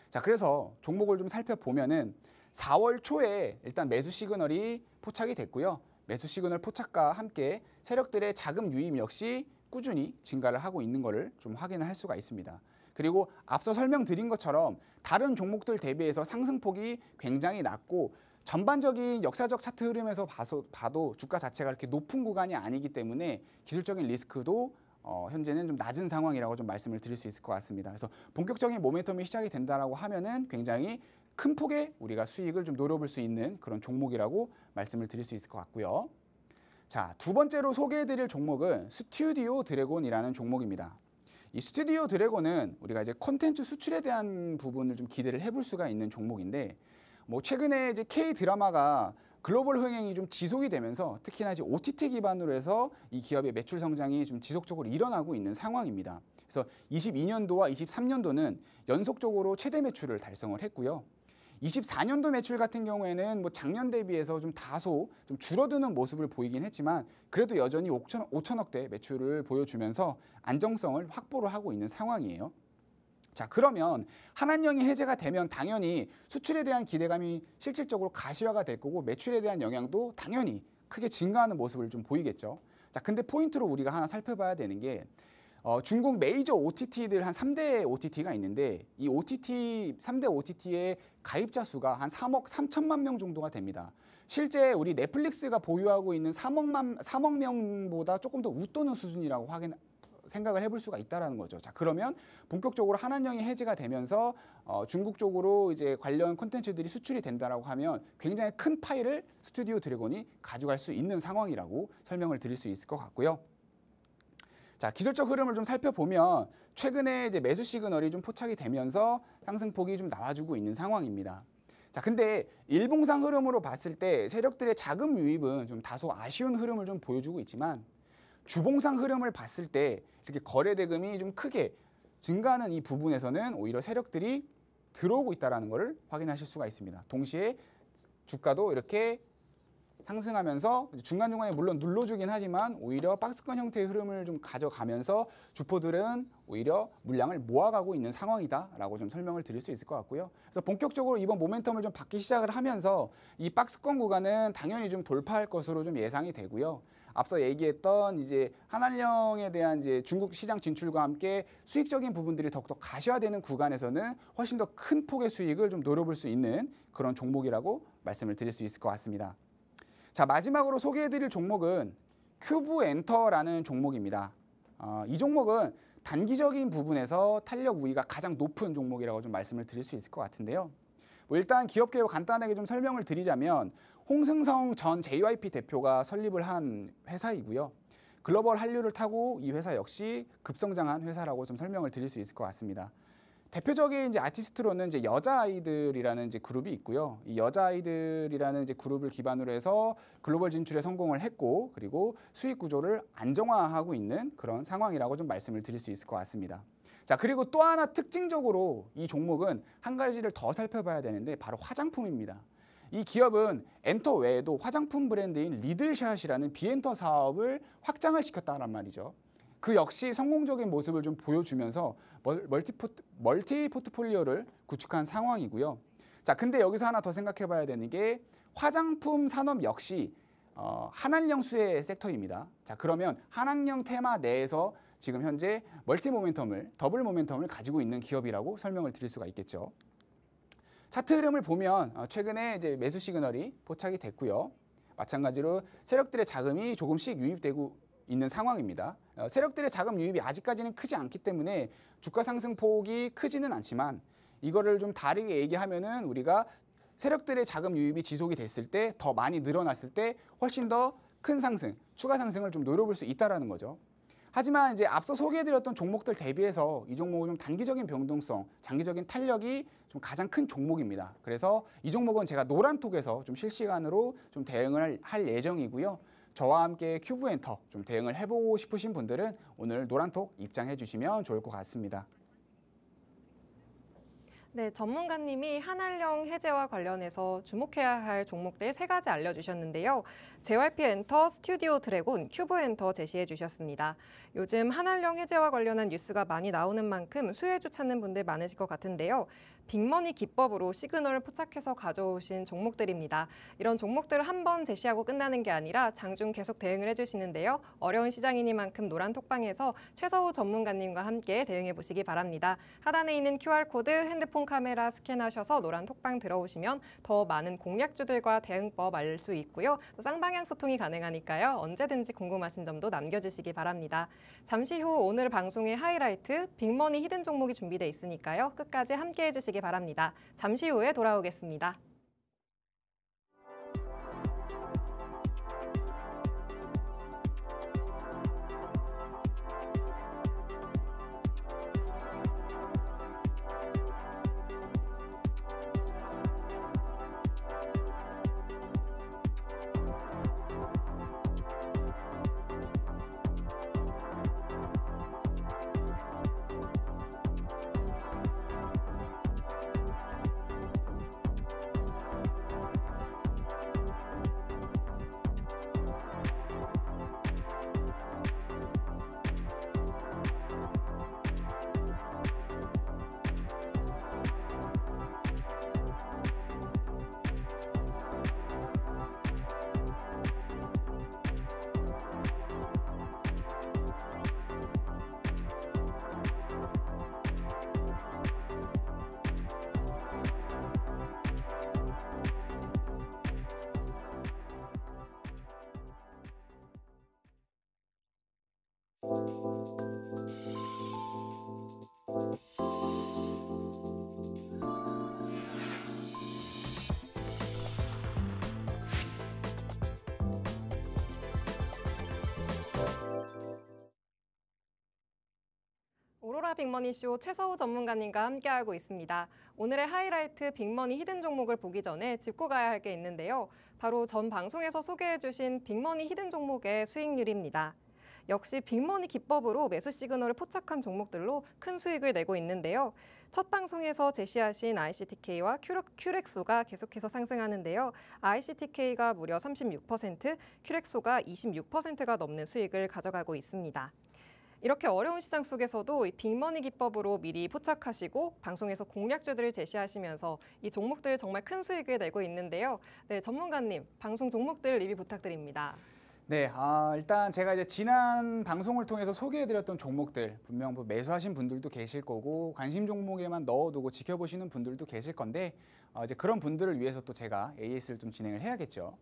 자, 그래서 종목을 좀 살펴보면은 4월 초에 일단 매수 시그널이 포착이 됐고요. 매수 시그널 포착과 함께 세력들의 자금 유입 역시 꾸준히 증가를 하고 있는 것을 좀 확인을 할 수가 있습니다. 그리고 앞서 설명드린 것처럼 다른 종목들 대비해서 상승폭이 굉장히 낮고 전반적인 역사적 차트 흐름에서 봐도 주가 자체가 이렇게 높은 구간이 아니기 때문에 기술적인 리스크도 현재는 좀 낮은 상황이라고 좀 말씀을 드릴 수 있을 것 같습니다. 그래서 본격적인 모멘텀이 시작이 된다라고 하면은 굉장히 큰 폭의 우리가 수익을 좀 노려볼 수 있는 그런 종목이라고 말씀을 드릴 수 있을 것 같고요. 자, 두 번째로 소개해드릴 종목은 스튜디오 드래곤이라는 종목입니다. 이 스튜디오 드래곤은 우리가 이제 콘텐츠 수출에 대한 부분을 좀 기대를 해볼 수가 있는 종목인데, 뭐 최근에 이제 K 드라마가 글로벌 흥행이 좀 지속이 되면서 특히나 이제 OTT 기반으로 해서 이 기업의 매출 성장이 좀 지속적으로 일어나고 있는 상황입니다. 그래서 22년도와 23년도는 연속적으로 최대 매출을 달성을 했고요. 24년도 매출 같은 경우에는 뭐 작년 대비해서 좀 다소 좀 줄어드는 모습을 보이긴 했지만 그래도 여전히 5천억대 매출을 보여주면서 안정성을 확보를 하고 있는 상황이에요. 자, 그러면 한한령이 해제가 되면 당연히 수출에 대한 기대감이 실질적으로 가시화가 될 거고 매출에 대한 영향도 당연히 크게 증가하는 모습을 좀 보이겠죠. 자, 근데 포인트로 우리가 하나 살펴봐야 되는 게 중국 메이저 OTT들 한 3대 OTT가 있는데 이 OTT 3대 OTT의 가입자 수가 한 3억 3천만 명 정도가 됩니다. 실제 우리 넷플릭스가 보유하고 있는 3억 명보다 조금 더 웃도는 수준이라고 생각을 해볼 수가 있다라는 거죠. 자, 그러면 본격적으로 한한령이 해제가 되면서 중국 쪽으로 이제 관련 콘텐츠들이 수출이 된다라고 하면 굉장히 큰 파일을 스튜디오 드래곤이 가져갈 수 있는 상황이라고 설명을 드릴 수 있을 것 같고요. 자, 기술적 흐름을 좀 살펴보면 최근에 이제 매수 시그널이 좀 포착이 되면서 상승폭이 좀 나와주고 있는 상황입니다. 자, 근데 일봉상 흐름으로 봤을 때 세력들의 자금 유입은 좀 다소 아쉬운 흐름을 좀 보여주고 있지만 주봉상 흐름을 봤을 때 이렇게 거래 대금이 좀 크게 증가하는 이 부분에서는 오히려 세력들이 들어오고 있다는 것을 확인하실 수가 있습니다. 동시에 주가도 이렇게 상승하면서 중간중간에 물론 눌러주긴 하지만 오히려 박스권 형태의 흐름을 좀 가져가면서 주포들은 오히려 물량을 모아가고 있는 상황이다라고 좀 설명을 드릴 수 있을 것 같고요. 그래서 본격적으로 이번 모멘텀을 좀 받기 시작을 하면서 이 박스권 구간은 당연히 좀 돌파할 것으로 좀 예상이 되고요. 앞서 얘기했던 이제 한한령에 대한 이제 중국 시장 진출과 함께 수익적인 부분들이 더욱더 가시화되는 구간에서는 훨씬 더 큰 폭의 수익을 좀 노려볼 수 있는 그런 종목이라고 말씀을 드릴 수 있을 것 같습니다. 자, 마지막으로 소개해드릴 종목은 큐브엔터라는 종목입니다. 이 종목은 단기적인 부분에서 탄력 우위가 가장 높은 종목이라고 좀 말씀을 드릴 수 있을 것 같은데요. 뭐 일단 기업 개요 간단하게 좀 설명을 드리자면 홍승성 전 JYP 대표가 설립을 한 회사이고요. 글로벌 한류를 타고 이 회사 역시 급성장한 회사라고 좀 설명을 드릴 수 있을 것 같습니다. 대표적인 이제 아티스트로는 이제 여자아이들이라는 이제 그룹이 있고요. 이 여자아이들이라는 이제 그룹을 기반으로 해서 글로벌 진출에 성공을 했고 그리고 수익 구조를 안정화하고 있는 그런 상황이라고 좀 말씀을 드릴 수 있을 것 같습니다. 자, 그리고 또 하나 특징적으로 이 종목은 한 가지를 더 살펴봐야 되는데 바로 화장품입니다. 이 기업은 엔터 외에도 화장품 브랜드인 리들샷이라는 비엔터 사업을 확장을 시켰다는 말이죠. 그 역시 성공적인 모습을 좀 보여주면서 멀티 포트폴리오를 구축한 상황이고요. 자, 근데 여기서 하나 더 생각해 봐야 되는 게 화장품 산업 역시 한한령 수혜 섹터입니다. 자, 그러면 한한령 테마 내에서 지금 현재 더블 모멘텀을 가지고 있는 기업이라고 설명을 드릴 수가 있겠죠. 차트 흐름을 보면 최근에 이제 매수 시그널이 포착이 됐고요. 마찬가지로 세력들의 자금이 조금씩 유입되고 있는 상황입니다. 세력들의 자금 유입이 아직까지는 크지 않기 때문에 주가 상승폭이 크지는 않지만 이거를 좀 다르게 얘기하면은 우리가 세력들의 자금 유입이 지속이 됐을 때 더 많이 늘어났을 때 훨씬 더 큰 상승, 추가 상승을 좀 노려볼 수 있다라는 거죠. 하지만 이제 앞서 소개해드렸던 종목들 대비해서 이 종목은 좀 단기적인 변동성, 장기적인 탄력이 좀 가장 큰 종목입니다. 그래서 이 종목은 제가 노란톡에서 좀 실시간으로 좀 대응을 할 예정이고요. 저와 함께 큐브엔터 좀 대응을 해보고 싶으신 분들은 오늘 노란톡 입장해 주시면 좋을 것 같습니다. 네, 전문가님이 한알령 해제와 관련해서 주목해야 할 종목들 3가지 알려주셨는데요. JYP 엔터, 스튜디오 드래곤, 큐브 엔터 제시해 주셨습니다. 요즘 한알령 해제와 관련한 뉴스가 많이 나오는 만큼 수혜주 찾는 분들 많으실 것 같은데요. 빅머니 기법으로 시그널을 포착해서 가져오신 종목들입니다. 이런 종목들을 한번 제시하고 끝나는 게 아니라 장중 계속 대응을 해주시는데요. 어려운 시장이니만큼 노란톡방에서 최서우 전문가님과 함께 대응해 보시기 바랍니다. 하단에 있는 QR코드 핸드폰 카메라 스캔하셔서 노란톡방 들어오시면 더 많은 공략주들과 대응법 알 수 있고요. 또 쌍방향 소통이 가능하니까요. 언제든지 궁금하신 점도 남겨주시기 바랍니다. 잠시 후 오늘 방송의 하이라이트 빅머니 히든 종목이 준비돼 있으니까요. 끝까지 함께해 주시기 바랍니다. 잠시 후에 돌아오겠습니다. 오로라 빅머니쇼 최서우 전문가님과 함께하고 있습니다. 오늘의 하이라이트 빅머니 히든 종목을 보기 전에 짚고 가야 할 게 있는데요. 바로 전 방송에서 소개해주신 빅머니 히든 종목의 수익률입니다. 역시 빅머니 기법으로 매수 시그널을 포착한 종목들로 큰 수익을 내고 있는데요. 첫 방송에서 제시하신 ICTK와 큐렉소가 계속해서 상승하는데요. ICTK가 무려 36%, 큐렉소가 26%가 넘는 수익을 가져가고 있습니다. 이렇게 어려운 시장 속에서도 이 빅머니 기법으로 미리 포착하시고 방송에서 공략주들을 제시하시면서 이 종목들 정말 큰 수익을 내고 있는데요. 네, 전문가님, 방송 종목들 리뷰 부탁드립니다. 네, 일단 제가 이제 지난 방송을 통해서 소개해드렸던 종목들 분명 매수하신 분들도 계실 거고 관심 종목에만 넣어두고 지켜보시는 분들도 계실 건데 이제 그런 분들을 위해서 또 제가 AS를 좀 진행을 해야겠죠.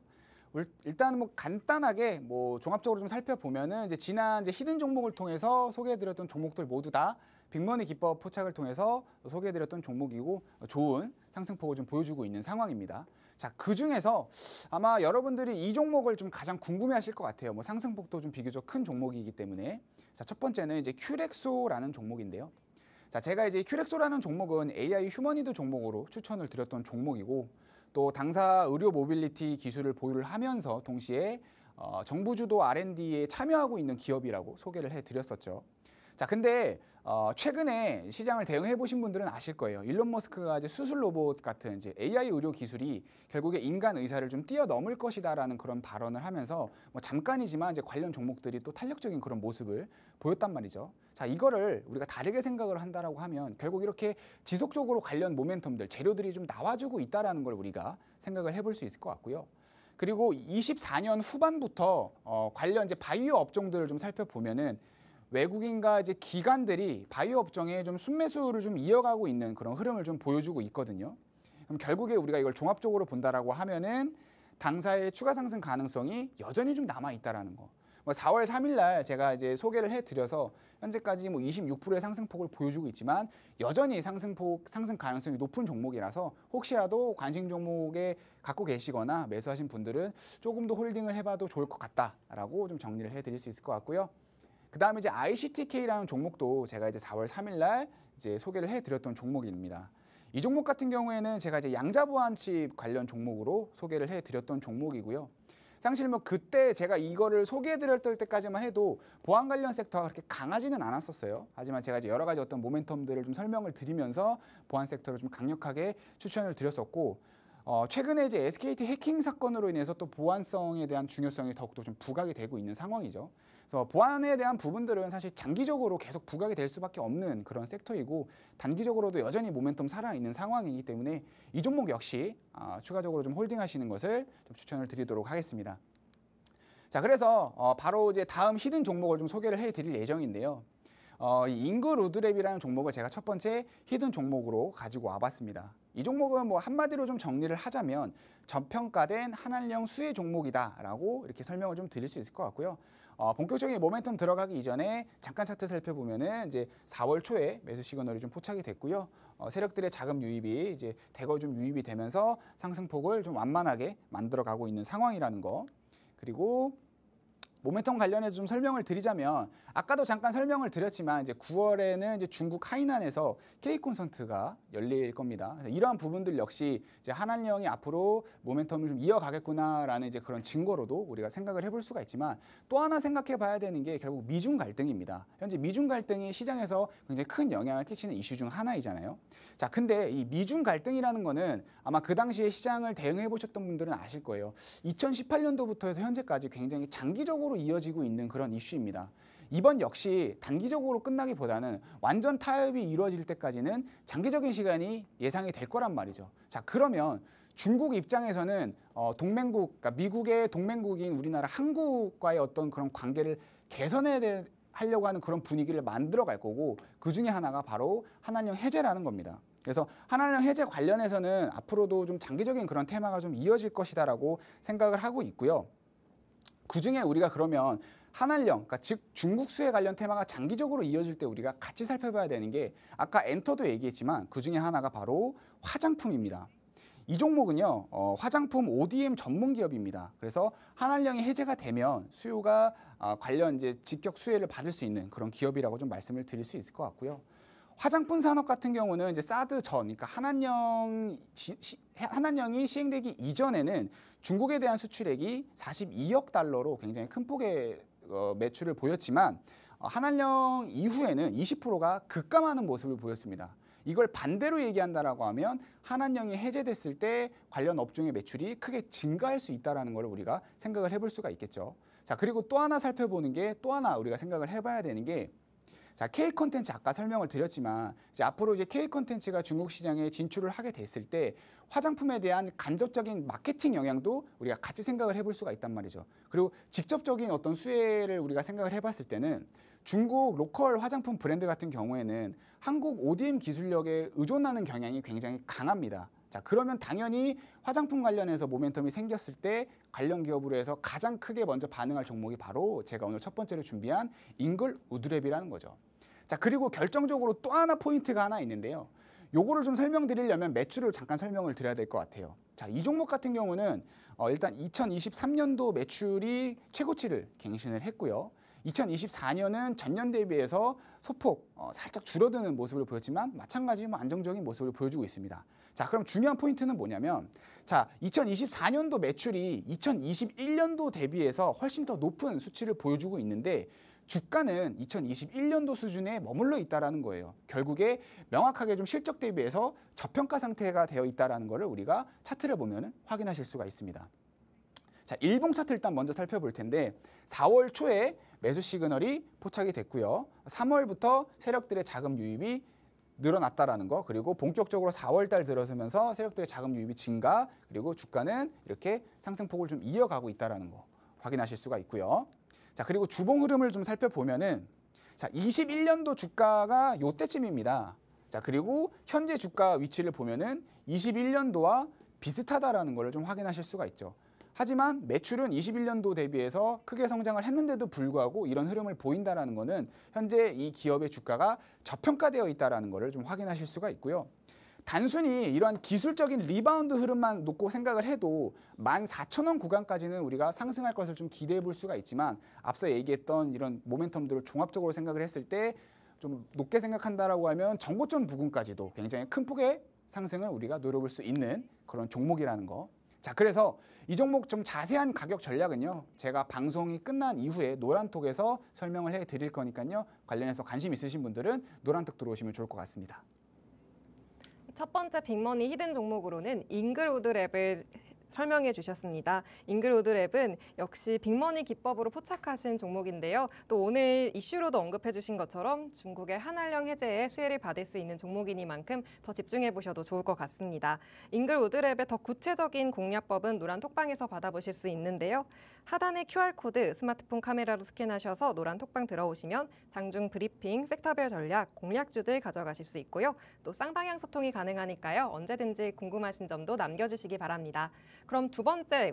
일단 간단하게 종합적으로 좀 살펴보면은 이제 지난 이제 히든 종목을 통해서 소개해드렸던 종목들 모두 다 빅머니 기법 포착을 통해서 소개해드렸던 종목이고 좋은 상승폭을 좀 보여주고 있는 상황입니다. 자, 그 중에서 아마 여러분들이 이 종목을 좀 가장 궁금해하실 것 같아요. 상승폭도 좀 비교적 큰 종목이기 때문에. 자, 첫 번째는 이제 큐렉소라는 종목인데요. 자, 제가 이제 큐렉소라는 종목은 AI 휴머니드 종목으로 추천을 드렸던 종목이고. 또 당사 의료 모빌리티 기술을 보유를 하면서 동시에 정부 주도 R&D에 참여하고 있는 기업이라고 소개를 해드렸었죠. 자, 근데 최근에 시장을 대응해 보신 분들은 아실 거예요. 일론 머스크가 이제 수술 로봇 같은 이제 AI 의료 기술이 결국에 인간 의사를 좀 뛰어넘을 것이다라는 그런 발언을 하면서 잠깐이지만 이제 관련 종목들이 또 탄력적인 그런 모습을 보였단 말이죠. 자, 이거를 우리가 다르게 생각을 한다라고 하면 결국 이렇게 지속적으로 관련 모멘텀들, 재료들이 좀 나와주고 있다라는 걸 우리가 생각을 해볼 수 있을 것 같고요. 그리고 24년 후반부터 관련 이제 바이오 업종들을 좀 살펴보면은 외국인과 이제 기관들이 바이오 업종에 좀 순매수를 좀 이어가고 있는 그런 흐름을 좀 보여주고 있거든요. 그럼 결국에 우리가 이걸 종합적으로 본다라고 하면은 당사의 추가 상승 가능성이 여전히 좀 남아 있다라는 거. 4월 3일 날 제가 이제 소개를 해드려서 현재까지 26%의 상승폭을 보여주고 있지만 여전히 상승 가능성이 높은 종목이라서 혹시라도 관심 종목에 갖고 계시거나 매수하신 분들은 조금 더 홀딩을 해봐도 좋을 것 같다라고 좀 정리를 해드릴 수 있을 것 같고요. 그다음에 이제 ICTK라는 종목도 제가 이제 4월 3일 날 이제 소개를 해드렸던 종목입니다. 이 종목 같은 경우에는 제가 이제 양자보안칩 관련 종목으로 소개를 해드렸던 종목이고요. 사실 뭐 그때 제가 이거를 소개해드렸을 때까지만 해도 보안 관련 섹터가 그렇게 강하지는 않았었어요. 하지만 제가 이제 여러 가지 어떤 모멘텀들을 좀 설명을 드리면서 보안 섹터를 좀 강력하게 추천을 드렸었고, 최근에 이제 SKT 해킹 사건으로 인해서 또 보안성에 대한 중요성이 더욱더 좀 부각이 되고 있는 상황이죠. 그래서 보안에 대한 부분들은 사실 장기적으로 계속 부각이 될 수밖에 없는 그런 섹터이고, 단기적으로도 여전히 모멘텀 살아있는 상황이기 때문에 이 종목 역시 추가적으로 좀 홀딩하시는 것을 좀 추천을 드리도록 하겠습니다. 자, 그래서 바로 이제 다음 히든 종목을 좀 소개를 해드릴 예정인데요. 이 잉글우드랩이라는 종목을 제가 첫 번째 히든 종목으로 가지고 와봤습니다. 이 종목은 뭐 한마디로 좀 정리를 하자면 저평가된 한한령 수혜 종목이다라고 이렇게 설명을 좀 드릴 수 있을 것 같고요. 본격적인 모멘텀 들어가기 이전에 잠깐 차트 살펴보면은 이제 4월 초에 매수 시그널이 좀 포착이 됐고요. 세력들의 자금 유입이 이제 대거 좀 유입이 되면서 상승폭을 좀 완만하게 만들어가고 있는 상황이라는 거. 그리고 모멘텀 관련해서 좀 설명을 드리자면, 아까도 잠깐 설명을 드렸지만 이제 9월에는 이제 중국 하이난에서 K 콘서트가 열릴 겁니다. 이러한 부분들 역시 이제 한한령이 앞으로 모멘텀을 좀 이어가겠구나라는 이제 그런 증거로도 우리가 생각을 해볼 수가 있지만, 또 하나 생각해봐야 되는 게 결국 미중 갈등입니다. 현재 미중 갈등이 시장에서 굉장히 큰 영향을 끼치는 이슈 중 하나이잖아요. 자, 근데 이 미중 갈등이라는 거는 아마 그 당시에 시장을 대응해 보셨던 분들은 아실 거예요. 2018년도부터 해서 현재까지 굉장히 장기적으로 이어지고 있는 그런 이슈입니다. 이번 역시 단기적으로 끝나기보다는 완전 타협이 이루어질 때까지는 장기적인 시간이 예상이 될 거란 말이죠. 자, 그러면 중국 입장에서는 동맹국, 그러니까 미국의 동맹국인 우리나라 한국과의 어떤 그런 관계를 개선해 하려고 하는 그런 분위기를 만들어 갈 거고, 그 중에 하나가 바로 한한령 해제라는 겁니다. 그래서 한한령 해제 관련해서는 앞으로도 좀 장기적인 그런 테마가 좀 이어질 것이다라고 생각을 하고 있고요. 그 중에 우리가 그러면 한한령, 그러니까 즉 중국 수혜 관련 테마가 장기적으로 이어질 때 우리가 같이 살펴봐야 되는 게, 아까 엔터도 얘기했지만 그 중에 하나가 바로 화장품입니다. 이 종목은요, 화장품 ODM 전문 기업입니다. 그래서 한한령이 해제가 되면 수요가 관련 이제 직격 수혜를 받을 수 있는 그런 기업이라고 좀 말씀을 드릴 수 있을 것 같고요. 화장품 산업 같은 경우는 이제 사드 전, 그러니까 한한령이 시행되기 이전에는 중국에 대한 수출액이 42억 달러로 굉장히 큰 폭의 매출을 보였지만, 한한령 이후에는 20%가 급감하는 모습을 보였습니다. 이걸 반대로 얘기한다라고 하면 한한령이 해제됐을 때 관련 업종의 매출이 크게 증가할 수 있다라는 걸 우리가 생각을 해볼 수가 있겠죠. 자, 그리고 또 하나 살펴보는 게, 또 하나 우리가 생각을 해봐야 되는 게, 자, K 콘텐츠 아까 설명을 드렸지만 이제 앞으로 이제 K 콘텐츠가 중국 시장에 진출을 하게 됐을 때 화장품에 대한 간접적인 마케팅 영향도 우리가 같이 생각을 해볼 수가 있단 말이죠. 그리고 직접적인 어떤 수혜를 우리가 생각을 해봤을 때는 중국 로컬 화장품 브랜드 같은 경우에는 한국 ODM 기술력에 의존하는 경향이 굉장히 강합니다. 자, 그러면 당연히 화장품 관련해서 모멘텀이 생겼을 때 관련 기업으로 해서 가장 크게 먼저 반응할 종목이 바로 제가 오늘 첫 번째로 준비한 잉글우드랩이라는 거죠. 자, 그리고 결정적으로 또 하나 포인트가 하나 있는데요. 요거를 좀 설명드리려면 매출을 잠깐 설명을 드려야 될 것 같아요. 자, 이 종목 같은 경우는 일단 2023년도 매출이 최고치를 갱신을 했고요. 2024년은 전년 대비해서 소폭 살짝 줄어드는 모습을 보였지만 마찬가지 안정적인 모습을 보여주고 있습니다. 자, 그럼 중요한 포인트는 뭐냐면, 자, 2024년도 매출이 2021년도 대비해서 훨씬 더 높은 수치를 보여주고 있는데, 주가는 2021년도 수준에 머물러 있다라는 거예요. 결국에 명확하게 좀 실적 대비해서 저평가 상태가 되어 있다라는 것을 우리가 차트를 보면 확인하실 수가 있습니다. 자, 일봉 차트 일단 먼저 살펴볼 텐데, 4월 초에 매수 시그널이 포착이 됐고요. 3월부터 세력들의 자금 유입이 늘어났다라는 거, 그리고 본격적으로 4월 달 들어서면서 세력들의 자금 유입이 증가, 그리고 주가는 이렇게 상승폭을 좀 이어가고 있다라는 거 확인하실 수가 있고요. 자, 그리고 주봉 흐름을 좀 살펴보면은, 자, 21년도 주가가 요때쯤입니다. 자, 그리고 현재 주가 위치를 보면은 21년도와 비슷하다라는 걸 좀 확인하실 수가 있죠. 하지만 매출은 21년도 대비해서 크게 성장을 했는데도 불구하고 이런 흐름을 보인다라는 것은 현재 이 기업의 주가가 저평가되어 있다라는 것을 좀 확인하실 수가 있고요. 단순히 이러한 기술적인 리바운드 흐름만 놓고 생각을 해도 14,000원 구간까지는 우리가 상승할 것을 좀 기대해 볼 수가 있지만 앞서 얘기했던 이런 모멘텀들을 종합적으로 생각을 했을 때 좀 높게 생각한다라고 하면 정고점 부근까지도 굉장히 큰 폭의 상승을 우리가 노려볼 수 있는 그런 종목이라는 거. 자, 그래서 이 종목 좀 자세한 가격 전략은요. 제가 방송이 끝난 이후에 노란톡에서 설명을 해드릴 거니까요. 관련해서 관심 있으신 분들은 노란톡 들어오시면 좋을 것 같습니다. 첫 번째 빅머니 히든 종목으로는 잉글우드 랩을 설명해 주셨습니다. 잉글우드 랩은 역시 빅머니 기법으로 포착하신 종목인데요. 또 오늘 이슈로도 언급해 주신 것처럼 중국의 한한령 해제에 수혜를 받을 수 있는 종목이니만큼 더 집중해 보셔도 좋을 것 같습니다. 잉글우드 랩의 더 구체적인 공략법은 노란 톡방에서 받아보실 수 있는데요. 하단의 QR코드 스마트폰 카메라로 스캔하셔서 노란 톡방 들어오시면 장중 브리핑, 섹터별 전략, 공략주들 가져가실 수 있고요. 또 쌍방향 소통이 가능하니까요. 언제든지 궁금하신 점도 남겨주시기 바랍니다. 그럼 두 번째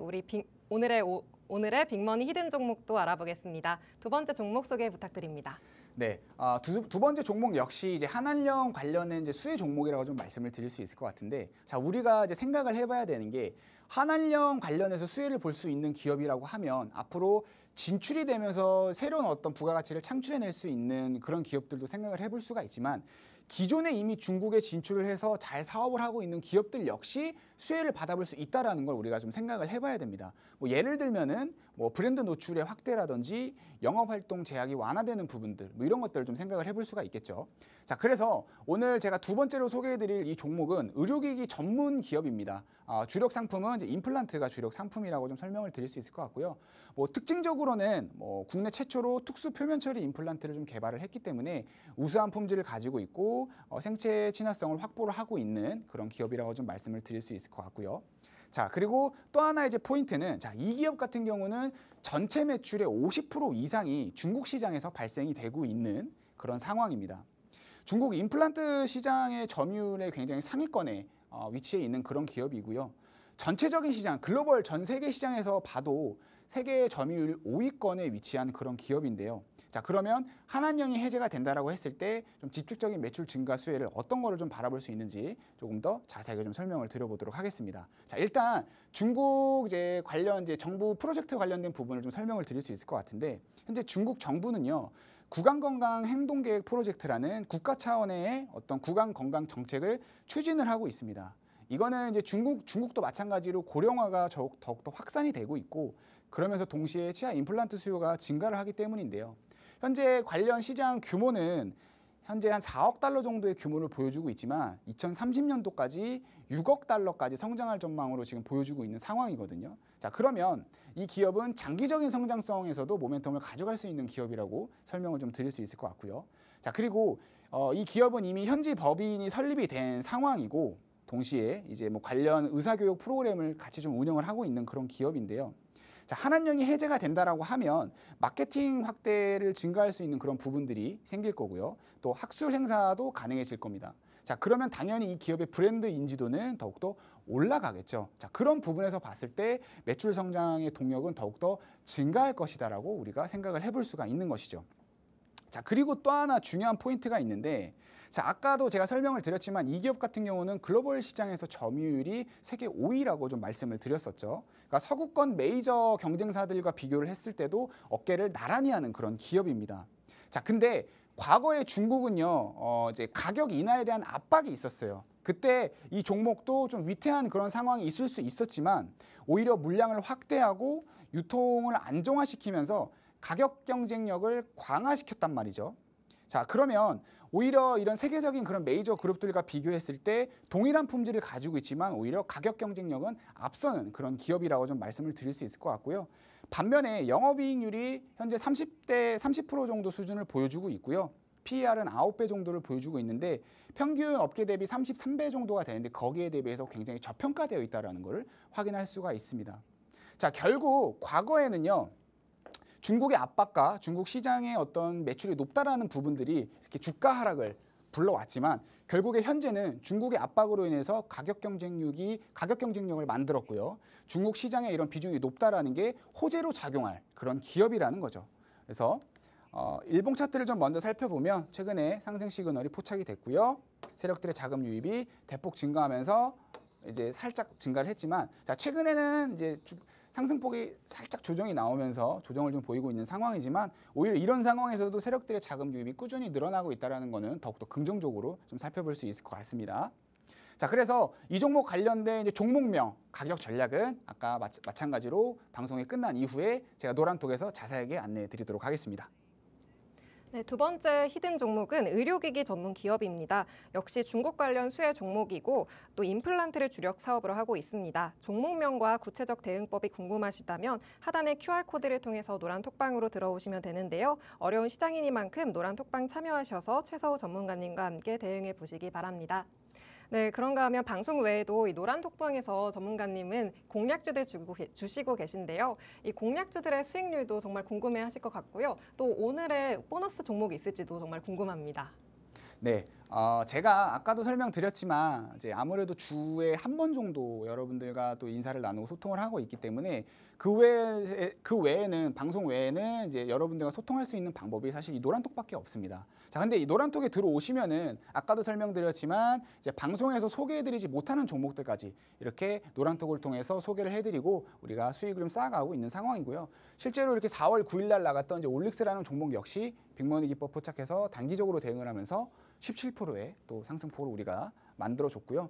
오늘의 빅머니 히든 종목도 알아보겠습니다. 두 번째 종목 소개 부탁드립니다. 네, 두 번째 종목 역시 이제 한한령 관련된 이제 수혜 종목이라고 좀 말씀을 드릴 수 있을 것 같은데, 자 우리가 이제 생각을 해봐야 되는 게 한한령 관련해서 수혜를 볼 수 있는 기업이라고 하면 앞으로 진출이 되면서 새로운 어떤 부가가치를 창출해낼 수 있는 그런 기업들도 생각을 해볼 수가 있지만 기존에 이미 중국에 진출을 해서 잘 사업을 하고 있는 기업들 역시 수혜를 받아볼 수 있다라는 걸 우리가 좀 생각을 해봐야 됩니다. 뭐 예를 들면은 뭐 브랜드 노출의 확대라든지 영업활동 제약이 완화되는 부분들 뭐 이런 것들을 좀 생각을 해볼 수가 있겠죠. 자, 그래서 오늘 제가 두 번째로 소개해드릴 이 종목은 의료기기 전문 기업입니다. 주력 상품은 이제 임플란트가 주력 상품이라고 좀 설명을 드릴 수 있을 것 같고요. 뭐 특징적으로는 뭐 국내 최초로 특수 표면 처리 임플란트를 좀 개발을 했기 때문에 우수한 품질을 가지고 있고 생체 친화성을 확보를 하고 있는 그런 기업이라고 좀 말씀을 드릴 수 있을 것 같고요. 자, 그리고 또 하나 이제 포인트는 자, 이 기업 같은 경우는 전체 매출의 50% 이상이 중국 시장에서 발생이 되고 있는 그런 상황입니다. 중국 임플란트 시장의 점유율의 굉장히 상위권에 위치해 있는 그런 기업이고요. 전체적인 시장, 글로벌 전 세계 시장에서 봐도 세계 점유율 5위권에 위치한 그런 기업인데요. 자, 그러면 한한령이 해제가 된다라고 했을 때 좀 직접적인 매출 증가 수혜를 어떤 거를 좀 바라볼 수 있는지 조금 더 자세하게 좀 설명을 드려보도록 하겠습니다. 자, 일단 중국 이제 관련 이제 정부 프로젝트 관련된 부분을 좀 설명을 드릴 수 있을 것 같은데 현재 중국 정부는요. 구강건강 행동계획 프로젝트라는 국가 차원의 어떤 구강건강 정책을 추진을 하고 있습니다. 이거는 이제 중국도 마찬가지로 고령화가 더욱더 확산이 되고 있고 그러면서 동시에 치아 임플란트 수요가 증가를 하기 때문인데요. 현재 관련 시장 규모는 현재 한 4억 달러 정도의 규모를 보여주고 있지만 2030년도까지 6억 달러까지 성장할 전망으로 지금 보여주고 있는 상황이거든요. 자, 그러면 이 기업은 장기적인 성장성에서도 모멘텀을 가져갈 수 있는 기업이라고 설명을 좀 드릴 수 있을 것 같고요. 자, 그리고 이 기업은 이미 현지 법인이 설립이 된 상황이고 동시에 이제 뭐 관련 의사교육 프로그램을 같이 좀 운영을 하고 있는 그런 기업인데요. 자, 한한령이 해제가 된다라고 하면 마케팅 확대를 증가할 수 있는 그런 부분들이 생길 거고요. 또 학술 행사도 가능해질 겁니다. 자, 그러면 당연히 이 기업의 브랜드 인지도는 더욱더 올라가겠죠. 자, 그런 부분에서 봤을 때 매출 성장의 동력은 더욱더 증가할 것이다라고 우리가 생각을 해볼 수가 있는 것이죠. 자, 그리고 또 하나 중요한 포인트가 있는데 자, 아까도 제가 설명을 드렸지만 이 기업 같은 경우는 글로벌 시장에서 점유율이 세계 5위라고 좀 말씀을 드렸었죠. 그러니까 서구권 메이저 경쟁사들과 비교를 했을 때도 어깨를 나란히 하는 그런 기업입니다. 자, 근데 과거에 중국은요, 이제 가격 인하에 대한 압박이 있었어요. 그때 이 종목도 좀 위태한 그런 상황이 있을 수 있었지만 오히려 물량을 확대하고 유통을 안정화시키면서 가격 경쟁력을 강화시켰단 말이죠. 자, 그러면 오히려 이런 세계적인 그런 메이저 그룹들과 비교했을 때 동일한 품질을 가지고 있지만 오히려 가격 경쟁력은 앞서는 그런 기업이라고 좀 말씀을 드릴 수 있을 것 같고요. 반면에 영업이익률이 현재 30% 정도 수준을 보여주고 있고요. PER은 9배 정도를 보여주고 있는데 평균 업계 대비 33배 정도가 되는데 거기에 대비해서 굉장히 저평가되어 있다는 것을 확인할 수가 있습니다. 자, 결국 과거에는요. 중국의 압박과 중국 시장의 어떤 매출이 높다라는 부분들이 이렇게 주가 하락을 불러왔지만 결국에 현재는 중국의 압박으로 인해서 가격 경쟁력을 만들었고요. 중국 시장의 이런 비중이 높다라는 게 호재로 작용할 그런 기업이라는 거죠. 그래서 일봉 차트를 좀 먼저 살펴보면 최근에 상승 시그널이 포착이 됐고요. 세력들의 자금 유입이 대폭 증가하면서 이제 살짝 증가를 했지만, 자, 최근에는 이제 상승폭이 살짝 조정이 나오면서 조정을 좀 보이고 있는 상황이지만, 오히려 이런 상황에서도 세력들의 자금 유입이 꾸준히 늘어나고 있다는 것은 더욱더 긍정적으로 좀 살펴볼 수 있을 것 같습니다. 자, 그래서 이 종목 관련된 이제 종목명, 가격 전략은 아까 마찬가지로 방송이 끝난 이후에 제가 노란톡에서 자세하게 안내해 드리도록 하겠습니다. 네, 두 번째 히든 종목은 의료기기 전문 기업입니다. 역시 중국 관련 수혜 종목이고 또 임플란트를 주력 사업으로 하고 있습니다. 종목명과 구체적 대응법이 궁금하시다면 하단의 QR코드를 통해서 노란톡방으로 들어오시면 되는데요. 어려운 시장이니만큼 노란톡방 참여하셔서 최서우 전문가님과 함께 대응해 보시기 바랍니다. 네, 그런가 하면 방송 외에도 이 노란톡방에서 전문가님은 공략주들 주시고 계신데요. 이 공략주들의 수익률도 정말 궁금해하실 것 같고요. 또 오늘의 보너스 종목이 있을지도 정말 궁금합니다. 네, 제가 아까도 설명드렸지만 이제 아무래도 주에 한 번 정도 여러분들과 또 인사를 나누고 소통을 하고 있기 때문에 그 외에는 방송 외에는 이제 여러분들과 소통할 수 있는 방법이 사실 이 노란톡밖에 없습니다. 자, 근데 이 노란톡에 들어오시면은 아까도 설명드렸지만 이제 방송에서 소개해드리지 못하는 종목들까지 이렇게 노란톡을 통해서 소개를 해드리고 우리가 수익을 좀 쌓아가고 있는 상황이고요. 실제로 이렇게 4월 9일 날 나갔던 이제 올릭스라는 종목 역시 빅머니 기법 포착해서 단기적으로 대응을 하면서 17%의 또 상승폭을 우리가 만들어줬고요.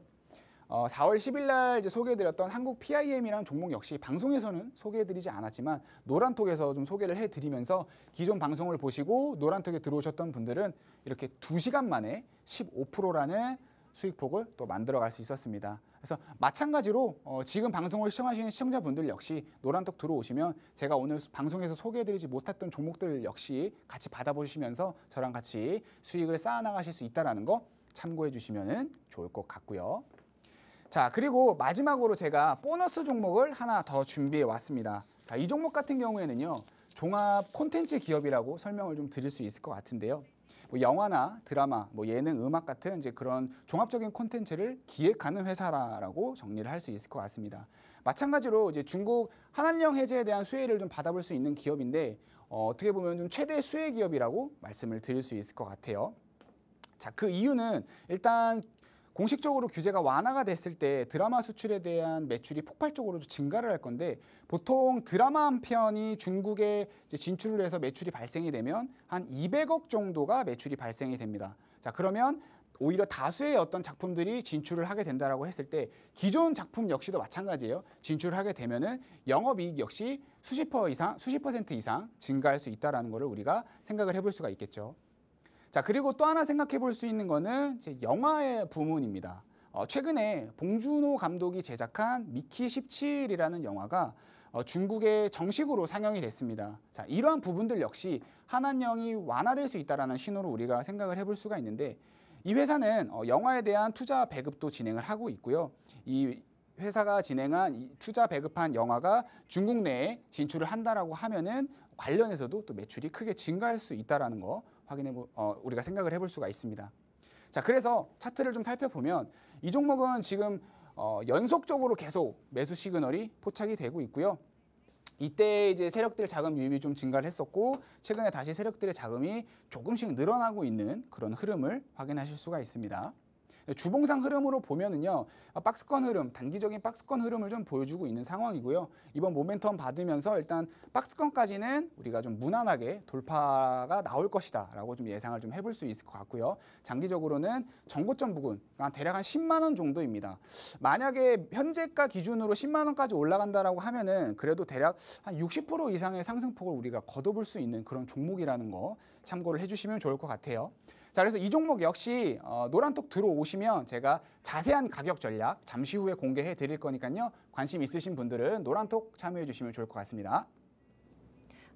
4월 10일 날 이제 소개해드렸던 한국 PIM이라는 종목 역시 방송에서는 소개해드리지 않았지만 노란톡에서 좀 소개를 해드리면서 기존 방송을 보시고 노란톡에 들어오셨던 분들은 이렇게 2시간 만에 15%라는 수익폭을 또 만들어갈 수 있었습니다. 그래서 마찬가지로 지금 방송을 시청하시는 시청자분들 역시 노란톡 들어오시면 제가 오늘 방송에서 소개해드리지 못했던 종목들 역시 같이 받아보시면서 저랑 같이 수익을 쌓아나가실 수 있다는 거 참고해 주시면 좋을 것 같고요. 자, 그리고 마지막으로 제가 보너스 종목을 하나 더 준비해 왔습니다. 자, 이 종목 같은 경우에는요, 종합 콘텐츠 기업이라고 설명을 좀 드릴 수 있을 것 같은데요. 뭐 영화나 드라마, 뭐 예능, 음악 같은 이제 그런 종합적인 콘텐츠를 기획하는 회사라고 정리를 할 수 있을 것 같습니다. 마찬가지로 이제 중국 한한령 해제에 대한 수혜를 좀 받아볼 수 있는 기업인데 어떻게 보면 좀 최대 수혜 기업이라고 말씀을 드릴 수 있을 것 같아요. 자, 그 이유는 일단 공식적으로 규제가 완화가 됐을 때 드라마 수출에 대한 매출이 폭발적으로 증가를 할 건데, 보통 드라마 한 편이 중국에 이제 진출을 해서 매출이 발생이 되면 한 200억 정도가 매출이 발생이 됩니다. 자, 그러면 오히려 다수의 어떤 작품들이 진출을 하게 된다라고 했을 때 기존 작품 역시도 마찬가지예요. 진출을 하게 되면은 영업이익 역시 수십 퍼센트 이상 증가할 수 있다라는 것을 우리가 생각을 해볼 수가 있겠죠. 자, 그리고 또 하나 생각해 볼 수 있는 거는 이제 영화의 부문입니다. 최근에 봉준호 감독이 제작한 미키 17이라는 영화가 중국에 정식으로 상영이 됐습니다. 자, 이러한 부분들 역시 한한령이 완화될 수 있다는 신호로 우리가 생각을 해볼 수가 있는데, 이 회사는 영화에 대한 투자 배급도 진행을 하고 있고요. 이 회사가 진행한 이 투자 배급한 영화가 중국 내에 진출을 한다라고 하면은 관련해서도 또 매출이 크게 증가할 수 있다라는 거 우리가 생각을 해볼 수가 있습니다. 자, 그래서 차트를 좀 살펴보면 이 종목은 지금 연속적으로 계속 매수 시그널이 포착이 되고 있고요. 이때 이제 세력들 자금 유입이 좀 증가를 했었고, 최근에 다시 세력들의 자금이 조금씩 늘어나고 있는 그런 흐름을 확인하실 수가 있습니다. 주봉상 흐름으로 보면은요, 박스권 흐름, 단기적인 박스권 흐름을 좀 보여주고 있는 상황이고요. 이번 모멘텀 받으면서 일단 박스권까지는 우리가 좀 무난하게 돌파가 나올 것이다라고 좀 예상을 좀 해볼 수 있을 것 같고요. 장기적으로는 전고점 부근, 대략 한 10만 원 정도입니다. 만약에 현재가 기준으로 10만 원까지 올라간다라고 하면은 그래도 대략 한 60% 이상의 상승폭을 우리가 거둬볼 수 있는 그런 종목이라는 거 참고를 해주시면 좋을 것 같아요. 자, 그래서 이 종목 역시 노란톡 들어오시면 제가 자세한 가격 전략 잠시 후에 공개해 드릴 거니까요. 관심 있으신 분들은 노란톡 참여해 주시면 좋을 것 같습니다.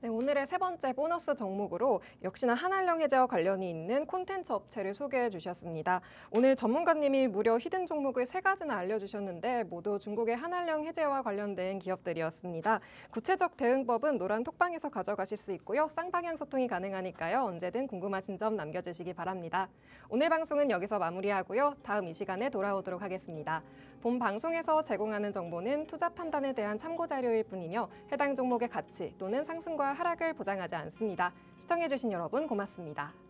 네, 오늘의 세 번째 보너스 종목으로 역시나 한한령 해제와 관련이 있는 콘텐츠 업체를 소개해 주셨습니다. 오늘 전문가님이 무려 히든 종목을 3가지나 알려주셨는데 모두 중국의 한한령 해제와 관련된 기업들이었습니다. 구체적 대응법은 노란 톡방에서 가져가실 수 있고요. 쌍방향 소통이 가능하니까요. 언제든 궁금하신 점 남겨주시기 바랍니다. 오늘 방송은 여기서 마무리하고요. 다음 이 시간에 돌아오도록 하겠습니다. 본 방송에서 제공하는 정보는 투자 판단에 대한 참고 자료일 뿐이며 해당 종목의 가치 또는 상승과 하락을 보장하지 않습니다. 시청해주신 여러분 고맙습니다.